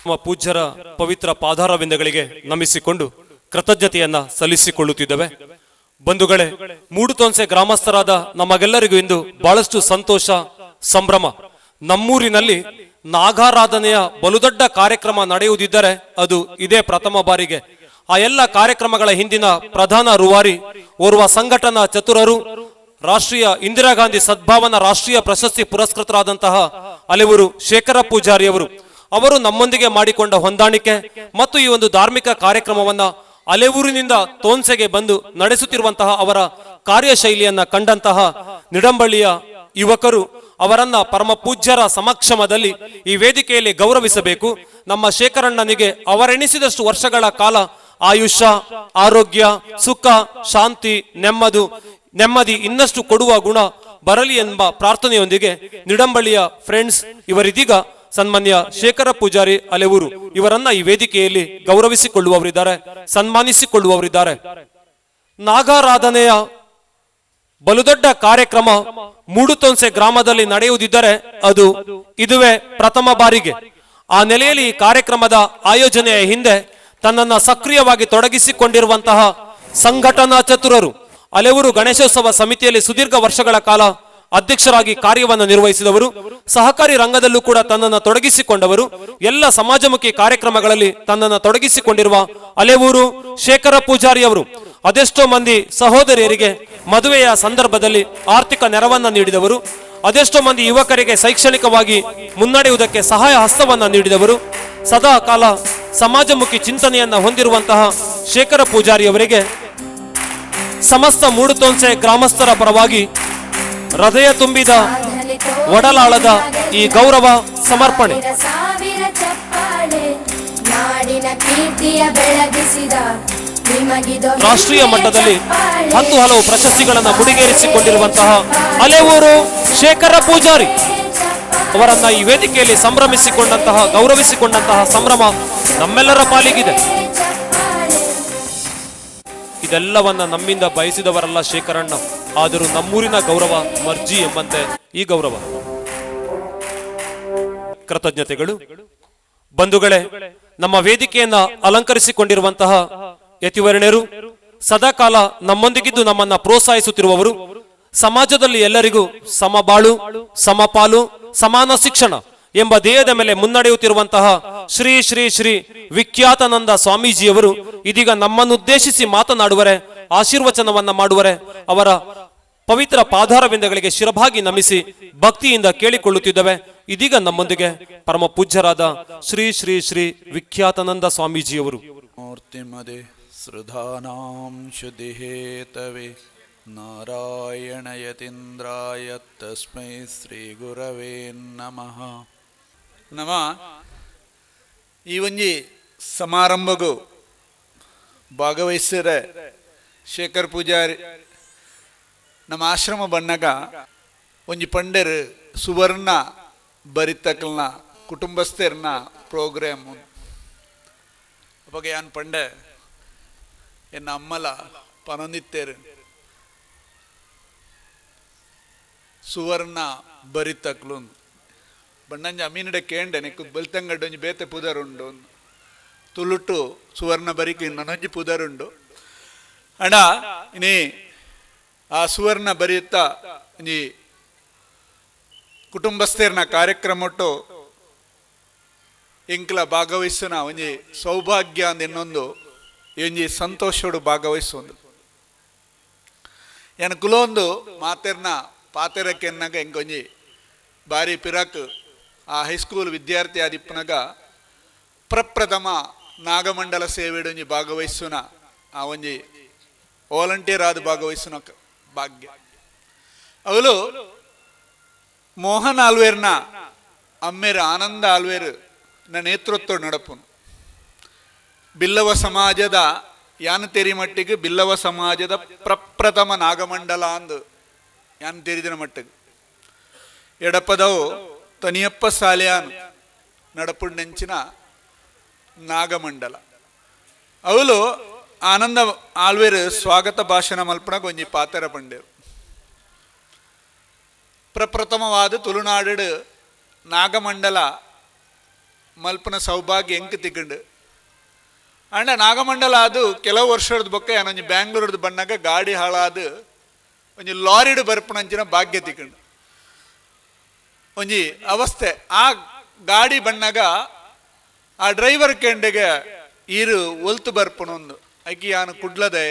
Speaker 5: ನಮ್ಮ ಪೂಜ್ಯರ ಪವಿತ್ರ ಪಾದಾರವಿಂದಗಳಿಗೆ ನಮಿಸಿಕೊಂಡು ಕೃತಜ್ಞತೆಯನ್ನ ಸಲ್ಲಿಸಿಕೊಳ್ಳುತ್ತಿದ್ದೇವೆ. ಬಂಧುಗಳೇ, ಮೂಡುತೊನ್ಸೆ ಗ್ರಾಮಸ್ಥರಾದ ನಮಗೆಲ್ಲರಿಗೂ ಇಂದು ಬಹಳಷ್ಟು ಸಂತೋಷ ಸಂಭ್ರಮ. ನಮ್ಮೂರಿನಲ್ಲಿ ನಾಗಾರಾಧನೆಯ ಬಲುದೊಡ್ಡ ಕಾರ್ಯಕ್ರಮ ನಡೆಯುವುದಿದ್ದರೆ ಅದು ಇದೇ ಪ್ರಥಮ ಬಾರಿಗೆ. ಆ ಎಲ್ಲ ಕಾರ್ಯಕ್ರಮಗಳ ಹಿಂದಿನ ಪ್ರಧಾನ ರೂವಾರಿ ಓರ್ವ ಸಂಘಟನಾ ಚತುರರು, ರಾಷ್ಟ್ರೀಯ ಇಂದಿರಾ ಗಾಂಧಿ ಸದ್ಭಾವನಾ ರಾಷ್ಟ್ರೀಯ ಪ್ರಶಸ್ತಿ ಪುರಸ್ಕೃತರಾದಂತಹ ಅಲೆಯೂರು ಶೇಖರ ಪೂಜಾರಿಯವರು ಅವರು ನಮ್ಮೊಂದಿಗೆ ಮಾಡಿಕೊಂಡ ಹೊಂದಾಣಿಕೆ ಮತ್ತು ಈ ಒಂದು ಧಾರ್ಮಿಕ ಕಾರ್ಯಕ್ರಮವನ್ನ ಅಲೆಯೂರಿನಿಂದ ತೋನ್ಸೆಗೆ ಬಂದು ನಡೆಸುತ್ತಿರುವಂತಹ ಅವರ ಕಾರ್ಯಶೈಲಿಯನ್ನ ಕಂಡಂತಹ ನಿಡಂಬಳ್ಳಿಯ ಯುವಕರು ಅವರನ್ನ ಪರಮ ಪೂಜ್ಯರ ಸಮಕ್ಷಮದಲ್ಲಿ ಈ ವೇದಿಕೆಯಲ್ಲಿ ಗೌರವಿಸಬೇಕು. ನಮ್ಮ ಶೇಖರಣ್ಣನಿಗೆ ಅವರೆಣಿಸಿದಷ್ಟು ವರ್ಷಗಳ ಕಾಲ ಆಯುಷ್ಯ, ಆರೋಗ್ಯ, ಸುಖ, ಶಾಂತಿ, ನೆಮ್ಮದಿ ಇನ್ನಷ್ಟು ಕೊಡುವ ಗುಣ ಬರಲಿ ಎಂಬ ಪ್ರಾರ್ಥನೆಯೊಂದಿಗೆ ನಿಡಂಬಳ್ಳಿಯ ಫ್ರೆಂಡ್ಸ್ ಇವರಿದೀಗ ಸನ್ಮಾನ್ಯ ಶೇಖರ ಪೂಜಾರಿ ಅಲೆಯೂರು ಇವರನ್ನ ಈ ವೇದಿಕೆಯಲ್ಲಿ ಗೌರವಿಸಿಕೊಳ್ಳುವವರಿದ್ದಾರೆ, ಸನ್ಮಾನಿಸಿಕೊಳ್ಳುವವರಿದ್ದಾರೆ. ನಾಗಾರಾಧನೆಯ ಬಲುದೊಡ್ಡ ಕಾರ್ಯಕ್ರಮ ಮೂಡುತೊನ್ಸೆ ಗ್ರಾಮದಲ್ಲಿ ನಡೆಯುವುದಿದ್ದರೆ ಅದು ಇದುವೇ ಪ್ರಥಮ ಬಾರಿಗೆ. ಆ ನೆಲೆಯಲ್ಲಿ ಈ ಕಾರ್ಯಕ್ರಮದ ಆಯೋಜನೆಯ ಹಿಂದೆ ತನ್ನನ್ನು ಸಕ್ರಿಯವಾಗಿ ತೊಡಗಿಸಿಕೊಂಡಿರುವಂತಹ ಸಂಘಟನಾ ಚತುರರು, ಅಲೆಯೂರು ಗಣೇಶೋತ್ಸವ ಸಮಿತಿಯಲ್ಲಿ ಸುದೀರ್ಘ ವರ್ಷಗಳ ಕಾಲ ಅಧ್ಯಕ್ಷರಾಗಿ ಕಾರ್ಯವನ್ನು ನಿರ್ವಹಿಸಿದವರು, ಸಹಕಾರಿ ರಂಗದಲ್ಲೂ ಕೂಡ ತನ್ನನ್ನು ತೊಡಗಿಸಿಕೊಂಡವರು, ಎಲ್ಲ ಸಮಾಜಮುಖಿ ಕಾರ್ಯಕ್ರಮಗಳಲ್ಲಿ ತನ್ನನ್ನು ತೊಡಗಿಸಿಕೊಂಡಿರುವ ಅಲೆಯೂರು ಶೇಖರ ಪೂಜಾರಿಯವರು ಅದೆಷ್ಟೋ ಮಂದಿ ಸಹೋದರಿಯರಿಗೆ ಮದುವೆಯ ಸಂದರ್ಭದಲ್ಲಿ ಆರ್ಥಿಕ ನೆರವನ್ನ ನೀಡಿದವರು, ಅದೆಷ್ಟೋ ಮಂದಿ ಯುವಕರಿಗೆ ಶೈಕ್ಷಣಿಕವಾಗಿ ಮುನ್ನಡೆಯುವುದಕ್ಕೆ ಸಹಾಯ ಹಸ್ತವನ್ನ ನೀಡಿದವರು, ಸದಾ ಕಾಲ ಸಮಾಜಮುಖಿ ಚಿಂತನೆಯನ್ನ ಹೊಂದಿರುವಂತಹ ಶೇಖರ ಪೂಜಾರಿಯವರಿಗೆ ಸಮಸ್ತ ಮೂಡುತೊನ್ಸೆ ಗ್ರಾಮಸ್ಥರ ಪರವಾಗಿ ಹೃದಯ ತುಂಬಿದ ಒಡಲಾಳದ ಈ ಗೌರವ ಸಮರ್ಪಣೆ. ರಾಷ್ಟ್ರೀಯ ಮಟ್ಟದಲ್ಲಿ ಹಲವು ಪ್ರಶಸ್ತಿಗಳನ್ನು ಮುಡಿಗೇರಿಸಿಕೊಂಡಿರುವಂತಹ ಅಲೆಯೂರು ಶೇಖರ ಪೂಜಾರಿ ಅವರನ್ನ ಈ ವೇದಿಕೆಯಲ್ಲಿ ಸಂಭ್ರಮಿಸಿಕೊಂಡಂತಹ ಗೌರವಿಸಿಕೊಂಡಂತಹ ಸಂಭ್ರಮ ನಮ್ಮೆಲ್ಲರ ಪಾಲಿಗಿದೆ. ಇದೆಲ್ಲವನ್ನ ನಮ್ಮಿಂದ ಬಯಸಿದವರಲ್ಲ ಶೇಖರಣ್ಣ, ಆದರೂ ನಮ್ಮೂರಿನ ಗೌರವ ಮರ್ಜಿ ಎಂಬಂತೆ ಈ ಗೌರವ. ಕೃತಜ್ಞತೆಗಳು. ಬಂಧುಗಳೇ, ನಮ್ಮ ವೇದಿಕೆಯನ್ನ ಅಲಂಕರಿಸಿಕೊಂಡಿರುವಂತಹ ಯತಿವರ್ಣ್ಯರು, ಸದಾಕಾಲ ನಮ್ಮೊಂದಿಗಿದ್ದು ನಮ್ಮನ್ನ ಪ್ರೋತ್ಸಾಹಿಸುತ್ತಿರುವವರು, ಸಮಾಜದಲ್ಲಿ ಎಲ್ಲರಿಗೂ ಸಮಬಾಳು, ಸಮಪಾಲು, ಸಮಾನ ಶಿಕ್ಷಣ ಎಂಬ ಧ್ಯೇಯದ ಮೇಲೆ ಮುನ್ನಡೆಯುತ್ತಿರುವಂತಹ ಶ್ರೀ ಶ್ರೀ ಶ್ರೀ ವಿಖ್ಯಾತಾನಂದ ಸ್ವಾಮೀಜಿಯವರು ಇದೀಗ ನಮ್ಮನ್ನುದ್ದೇಶಿಸಿ ಮಾತನಾಡುವರೆ, ಆಶೀರ್ವಚನವನ್ನ ಮಾಡುವರೆ. ಅವರ ಪವಿತ್ರ ಪಾದಾರವಿಂದಗಳಿಗೆ ಶಿರಭಾಗಿ ನಮಿಸಿ ಭಕ್ತಿಯಿಂದ ಕೇಳಿಕೊಳ್ಳುತ್ತಿದ್ದೇವೆ. ಇದೀಗ ನಮ್ಮೊಂದಿಗೆ ಪರಮ ಪೂಜ್ಯರಾದ ಶ್ರೀ ಶ್ರೀ ಶ್ರೀ ವಿಖ್ಯಾತಾನಂದ ಸ್ವಾಮೀಜಿಯವರು.
Speaker 6: ಮೂರ್ತಿಮದೆ ಸೃಧಾನಾಂ ಶುದ್ಧಿಹೇತವೆ ನಾರಾಯಣ ಯತೀಂದ್ರಾಯ ತಸ್ಮೈ ಶ್ರೀ ಗುರವೇ ನಮಃ.
Speaker 3: ನಮ ಈ ಒಂಜಿ ಸಮಾರಂಭಗೂ ಭಾಗವಹಿಸಿದ ಶೇಖರ್ ಪೂಜಾರಿ ನಮ್ಮ ಆಶ್ರಮ ಬಣ್ಣಗ ಒಂಜಿ ಪಂಡೆರ್ ಸುವರ್ಣ ಬರಿತಕಲ್ನ ಕುಟುಂಬಸ್ಥರ್ನ ಪ್ರೋಗ್ರಾಮ್ ಅವಾಗ ಯಾನ್ ಪಂಡೆ ಎನ್ನ ಅಮ್ಮಲ ಪನೊಂದಿತ್ತೇರು ಸುವರ್ಣ ಬರಿತಕ್ಲು ಬಣ್ಣಂಜ ಅಮೀನಡೆ ಕೇಂಡೆ ನೆಕ್ಕು ಬಲ್ತಂಗಡ್ಡು ಒಂಜಿ ಬೇತೆ ಪುದರುಂಡು ತುಳುಟು ಸುವರ್ಣ ಬರಿಕೆ ನನೊಂಜಿ ಪುದರುಂಡು ಅಡ ಇನಿ ಆ ಸುವರ್ಣ ಬರಿಯುತ್ತ ಒಂಜಿ ಕುಟುಂಬಸ್ಥರ್ನ ಕಾರ್ಯಕ್ರಮಟ್ಟು ಎಂಕ್ಲ ಭಾಗವಹಿಸನ ಒಂಜಿ ಸೌಭಾಗ್ಯ ಅಂದ ಇನ್ನೊಂದು ಒಂಜಿ ಸಂತೋಷಡು ಭಾಗವಹಿಸೊಂದು ಏನ್ ಕುಲೊಂದು ಮಾತೆರ್ನ ಪಾತೆರಕ್ಕೆ ಎನ್ನಾಗ ಎಂಕೊಂಜಿ ಬಾರಿ ಪಿರಾಕ್ ಆ ಹೈಸ್ಕೂಲ್ ವಿದ್ಯಾರ್ಥಿ ಆದಿಪ್ಪನಾಗ ಪ್ರಪ್ರಥಮ ನಾಗಮಂಡಲ ಸೇವೆಡು ಒಂಜಿ ಭಾಗವಹಿಸುನ ಆ ಒಂಜಿ ವಾಲಂಟಿಯರ್ ಆದ ಭಾಗವಹಿಸುನ ಭಾಗ್ಯ ಅವಳು ಮೋಹನ್ ಆಲ್ವೇರ್ನ ಅಮ್ಮೇರ ಆನಂದ ಆಲ್ವೇರ್ ನ ನೇತೃತ್ವ ನಡಪುನು ಬಿಲ್ಲವ ಸಮಾಜದ ಯಾನ್ ತೆರಿ ಮಟ್ಟಿಗೆ ಬಿಲ್ಲವ ಸಮಾಜದ ಪ್ರಪ್ರಥಮ ನಾಗಮಂಡಲ ಅಂದು ಯಾನ್ ತೆರಿದಿನ ಮಟ್ಟಿಗೆ ಎಡಪದವು ತನಿಯಪ್ಪ ಸಾಲಿಯಾನ್ ನಡಪುಡ್ ನೆಂಚಿನ ನಾಗಮಂಡಲ ಅವಳು ಆನಂದ ಆಳ್ವೇರು ಸ್ವಾಗತ ಭಾಷಣ ಮಲ್ಪನಾಗ ಒಂಜಿ ಪಾತೆರ ಪಂಡೇರು ಪ್ರಪ್ರಥಮವಾದ ತುಳುನಾಡು ನಾಗಮಂಡಲ ಮಲ್ಪನ ಸೌಭಾಗ್ಯ ಎಂಕ್ ತಿಕ್ಕಂಡು ಅಂಡ ನಾಗಮಂಡಲ ಅದು ಕೆಲವು ವರ್ಷದ ಬೊಕ್ಕ ಏನೊಂಜಿ ಬ್ಯಾಂಗ್ಳೂರ್ದು ಬಣ್ಣಾಗ ಗಾಡಿ ಹಾಳಾದ ಒಂಜಿ ಲಾರಿಡ್ ಬರ್ಪಣಂಚಿನ ಭಾಗ್ಯ ತಿಕ್ಕಂಡು ಒಂಜಿ ಅವಸ್ಥೆ ಆ ಗಾಡಿ ಬಣ್ಣಾಗ ಆ ಡ್ರೈವರ್ ಕೆಂಡೆಗೆ ಈರು ಒಲ್ತು ಬರ್ಪಣೊಂದು ಐಕಿ ಯಾನು ಕುಡ್ಲದೆ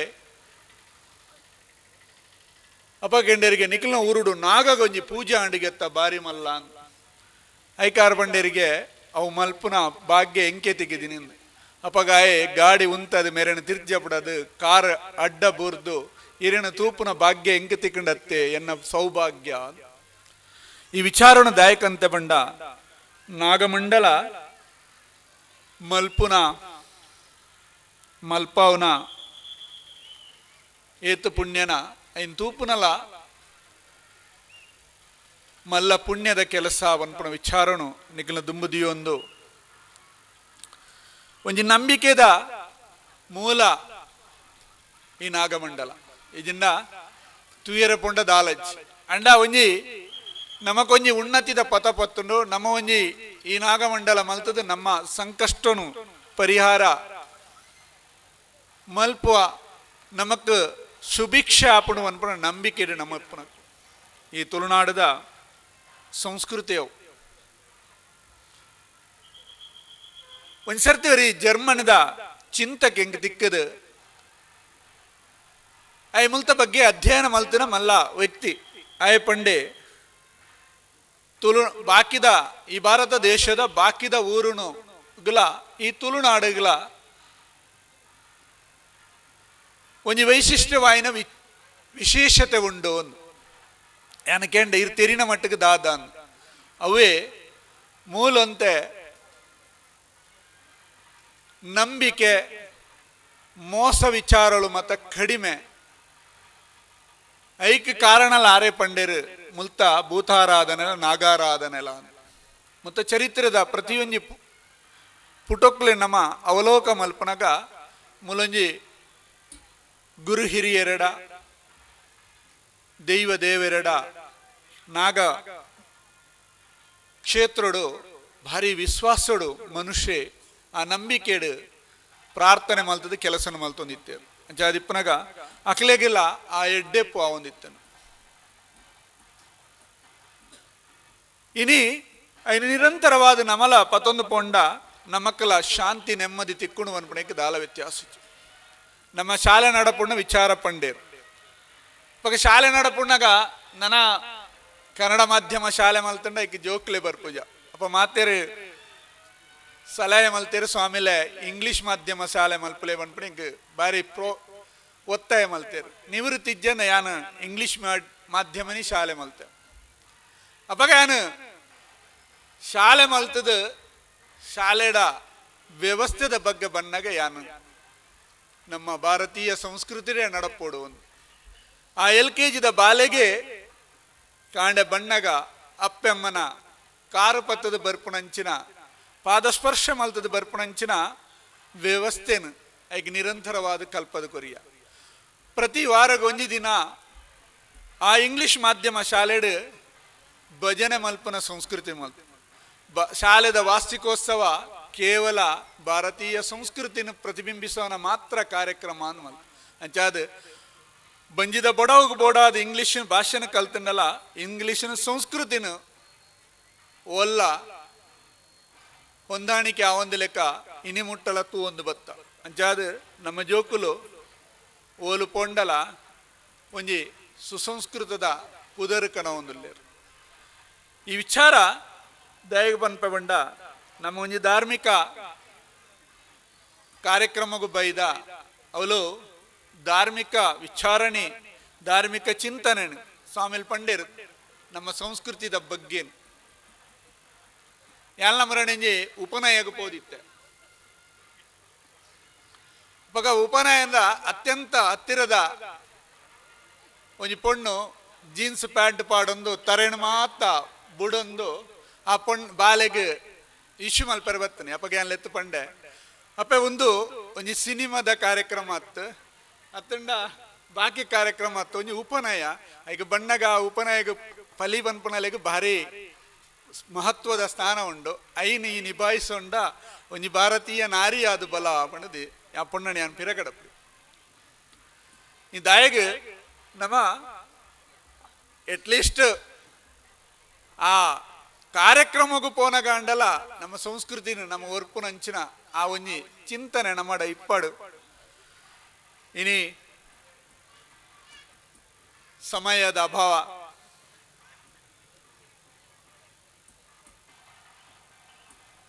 Speaker 3: ಅಪ್ಪ ಕೆಂಡರಿಗೆ ನಿಖಿಲ್ನ ಊರುಡು ನಾಗಾಗ ಒಂಜಿ ಪೂಜಾ ಅಂಡಿಗೆತ್ತ ಬಾರಿ ಮಲ್ಲ ಅಂತ ಐಕಾರ್ ಬಂಡೇರಿಗೆ ಅವು ಮಲ್ಪುನ ಭಾಗ್ಯ ಎಂಕೆ ತೆಗಿದೀನಿ ಅಪ್ಪಗಾಯೆ ಗಾಡಿ ಉಂತದ ಮೇರೆನ ತಿರ್ಜಪಡದು ಕಾರ್ ಅಡ್ಡ ಬೂರ್ದು ಇರಿನ ತೂಪುನ ಭಾಗ್ಯ ಎಂಕೆ ತಿಕ್ಕಂಡತ್ತೆ ಎನ್ನ ಸೌಭಾಗ್ಯ ಈ ವಿಚಾರಣ ದಾಯಕಂತೆ ಬಂಡ ನಾಗಮಂಡಲ ಮಲ್ಪುನ ಮಲ್ಪಾವ್ನ ಏತು ಪುಣ್ಯನ ಐನ್ ತೂಪುನಲ ಮಲ್ಲ ಪುಣ್ಯದ ಕೆಲಸ ಅನ್ಪಣ ವಿಚಾರಣು ನಿಖಿಲ ದುಂಬುದಿಯೊಂದು ಒಂಜಿ ನಂಬಿಕೆದ ಮೂಲ ಈ ನಾಗಮಂಡಲ ಇದಿಂದ ತುಯರ ಪುಂಡ ದಾಲಜ್ ಅಂಡ ಒಂಜಿ ನಮಕೊಂಜಿ ಉನ್ನತಿದ ಪಥ ಪತ್ತುಂಡು ನಮ್ಮ ಒಂಜಿ ಈ ನಾಗಮಂಡಲ ಮಲ್ತದ ನಮ್ಮ ಸಂಕಷ್ಟನು ಪರಿಹಾರ ಮಲ್ಪುವ ನಮಕ್ ಸುಭಿಕ್ಷೆ ಆಪಣು ಅನ್ಪಣ ನಂಬಿಕೆ ನಮ್ಮಪ್ಪನ ಈ ತುಳುನಾಡದ ಸಂಸ್ಕೃತಿಯವು ಒಂದ್ಸರ್ತಿ ಬರೀ ಜರ್ಮನ್ದ ಚಿಂತಕ್ಕೆ ಹೆಂಗ್ ದಿಕ್ಕದು ಐ ಮುಲ್ತ ಬಗ್ಗೆ ಅಧ್ಯಯನ ಮಲ್ತಿನ ಮಲ್ಲ ವ್ಯಕ್ತಿ ಆಯ್ ಪಂಡೆ ಬಾಕಿದ ಈ ಭಾರತ ದೇಶದ ಬಾಕಿದ ಊರುನು ಈ ತುಳುನಾಡುಗಳ ಒಂಜಿ ವೈಶಿಷ್ಟ್ಯವಾಯಿನ ವಿಶೇಷತೆ ಉಂಡು ಏನಕ್ಕೆಂಡ ಇರ್ ತೆರಿನ ಮಟ್ಟಿಗೆ ದಾದಾನ್ ಅವೇ ಮೂಲಂತೆ ನಂಬಿಕೆ ಮೋಸ ವಿಚಾರಗಳು ಮತ್ತ ಕಡಿಮೆ ಐಕ್ ಕಾರಣ ಲಾರೆ ಪಂಡೇರು ಮುಲ್ತ ಭೂತಾರಾಧನೆ ನಾಗಾರಾಧನೆಲ
Speaker 6: ಮತ್ತು ಚರಿತ್ರೆದ ಪ್ರತಿಯೊಂದು ಪುಟಕ್ಲೆ ನಮ್ಮ ಅವಲೋಕ ಮಲ್ಪನಗ ಮೂಲೊಂಜಿ ಗುರು ಹಿರಿಯರೆಡ ದೈವ ದೇವರೆಡ ನಾಗ ಕ್ಷೇತ್ರಡು ಭಾರಿ ವಿಶ್ವಾಸಡು ಮನುಷ್ಯ ಆ ನಂಬಿಕೆಡು ಪ್ರಾರ್ಥನೆ ಮಲ್ತದ ಕೆಲಸನ ಮಲ್ತೊಂದಿತ್ತೇರು ಅಂಚಾದಿಪ್ಪನಾಗ ಅಕ್ಲೆಗಿಲ್ಲ ಆ ಎಡ್ಡೆಪ್ಪು ಆ ಒಂದಿತ್ತನು ಇನಿ ಐನು ನಿರಂತರವಾದ ನಮಲ ಪತೊಂದು ಪೊಂಡ ನಮಕ್ಕಲ ಶಾಂತಿ ನೆಮ್ಮದಿ ತಿಕ್ಕುಣು ಅನ್ಪಣಕ್ಕೆ ದಾಲ ವ್ಯತ್ಯಾಸ ನಮ್ಮ ಶಾಲೆ ನಡಪುಣ್ಣ ವಿಚಾರ ಪಂಡೇರು ಇವಾಗ ಶಾಲೆ ನಡಪುಣ್ಣಗ ನನ್ನ ಕನ್ನಡ ಮಾಧ್ಯಮ ಶಾಲೆ ಮಲ್ತಂಡ ಈಕೆ ಜೋಕ್ಲೆ ಬರ್ಪೂಜ ಅಪ್ಪ ಮಾತೇರು ಸಲಹೆ ಮಲ್ತೇರು ಸ್ವಾಮಿಲೆ ಇಂಗ್ಲಿಷ್ ಮಾಧ್ಯಮ ಶಾಲೆ ಮಲ್ಪಲೆ ಬಂದ್ಬಿಟ್ಟು ಹಿಂಗೆ ಬಾರಿ ಒತ್ತಾಯ ಮಲ್ತೇರು ನಿವೃತ್ತಿ ಜನ ಯಾನು ಇಂಗ್ಲಿಷ್ ಮಾಧ್ಯಮನಿ ಶಾಲೆ ಮಲ್ತೇವೆ ಅಪ್ಪಾಗ ಯಾನು ಶಾಲೆ ಮಲ್ತದ ಶಾಲೆಡ ವ್ಯವಸ್ಥೆದ ಬಗ್ಗೆ ಬಂದಾಗ ಯಾನು ನಮ್ಮ ಭಾರತೀಯ ಸಂಸ್ಕೃತಿರೇ ನಡಪೋಡು ಒಂದು ಆ LKGದ ಬಾಲೆಗೆ ಕಾಂಡೆ ಬಣ್ಣಗ ಅಪ್ಪೆಮ್ಮನ ಕಾರು ಪತ್ತದ ಬರ್ಪುಣಂಚಿನ ಪಾದಸ್ಪರ್ಶ ಮಲ್ತದ ಬರ್ಪುಣಂಚಿನ ವ್ಯವಸ್ಥೆನು ಈಗ ನಿರಂತರವಾದ ಕಲ್ಪದ ಕೊರಿಯ ಪ್ರತಿ ವಾರಗ ಒಂಜಿ ದಿನ ಆ ಇಂಗ್ಲಿಷ್ ಮಾಧ್ಯಮ ಶಾಲೆಡ್ ಭಜನೆ ಮಲ್ಪನ ಸಂಸ್ಕೃತಿ ಮಲ್ತ ಶಾಲೆದ ವಾರ್ಷಿಕೋತ್ಸವ ಕೇವಲ ಭಾರತೀಯ ಸಂಸ್ಕೃತಿನ ಪ್ರತಿಬಿಂಬಿಸೋನ ಮಾತ್ರ ಕಾರ್ಯಕ್ರಮ ಅನ್ಮಲ್ ಅಂಚಾದ ಬಂಜಿದ ಬಡವಗ ಬೋಡಾದ ಇಂಗ್ಲಿಷ್ ಭಾಷೆನ ಕಲ್ತಂಡಲ್ಲ ಇಂಗ್ಲಿಷಿನ ಸಂಸ್ಕೃತಿನ ಒಲ್ಲ ಹೊಂದಾಣಿಕೆ ಆ ಒಂದು ಲೆಕ್ಕ ಇನಿ ಮುಟ್ಟಲ ತೂ ಒಂದು ಬತ್ತ ಅಂಚಾದ ನಮ್ಮ ಜೋಕುಲು ಓಲು ಪೊಂಡಲ ಒಂಜಿ ಸುಸಂಸ್ಕೃತದ ಉದರಕನ ಒಂದುಲ್ಲೇರು ಈ ವಿಚಾರ ದಯಗ ಪನ್ಪೆ ಬಂಡ ನಮ್ಮ ಒಂಜಿ ಧಾರ್ಮಿಕ ಕಾರ್ಯಕ್ರಮಗೂ ಬೈದ ಅವಳು ಧಾರ್ಮಿಕ ವಿಚಾರಣೆ ಧಾರ್ಮಿಕ ಚಿಂತನೆ ಸ್ವಾಮಿಲ್ ಪಂಡೇರು ನಮ್ಮ ಸಂಸ್ಕೃತಿದ ಬಗ್ಗೆ ಎಲ್ಲ ಮರಣಿ ಉಪನಯಗ ಪೋದಿತ್ತೆ ಇವಾಗ ಉಪನಯದ ಅತ್ಯಂತ ಹತ್ತಿರದ ಒಂಜಿ ಪೊಣ್ಣು ಜೀನ್ಸ್ ಪ್ಯಾಂಟ್ ಪಾಡೊಂದು ತರೇಣು ಮಾತ ಬುಡೊಂದು ಆ ಬಾಲೆಗೆ ಇಶ್ಯೂ ಮಲ್ಪರೆ ಬರ್ತಾನೆ ಅಪ್ಪಗೆ ಎಲ್ಲ ಎತ್ತು ಪಂಡೆ ಅಪ್ಪೆ ಒಂಜಿ ಸಿನಿಮಾದ ಕಾರ್ಯಕ್ರಮ ಅತ್ತಂಡ ಬಾಕಿ ಕಾರ್ಯಕ್ರಮ ಒಂಜಿ ಉಪನಯ ಈಗ ಬಣ್ಣಗ ಉಪನಯಗ ಫಲಿ ಬನ್ಪುಣಲೆಗೆ ಭಾರಿ ಮಹತ್ವದ ಸ್ಥಾನ ಉಂಡು ಐನು ಈ ನಿಭಾಯಿಸೊಂಡ ಒಂಜಿ ಭಾರತೀಯ ನಾರಿ ಆದು ಬಲ ಪಣದಿ ಆ ಪೊಣ್ಣಣಿ ಅನ್ ಪಿರಗಡಪ್ಪು ಈ ದಾಯಗ ನಮ್ಮ ಎಟ್ಲೀಸ್ಟ್ ಆ ಕಾರ್ಯಕ್ರಮಗೂ ಪೋನಗಾಂಡಲ ನಮ್ಮ ಸಂಸ್ಕೃತಿನ ನಮ್ಮ ಒರ್ಪುನಂಚಿನ ಆ ಒಂಜಿ ಚಿಂತನೆ ನಮ್ಮಡ ಇಪ್ಪಡು ಇನಿ ಸಮಯದ ಅಭಾವ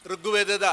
Speaker 6: ಋಗ್ವೇದದ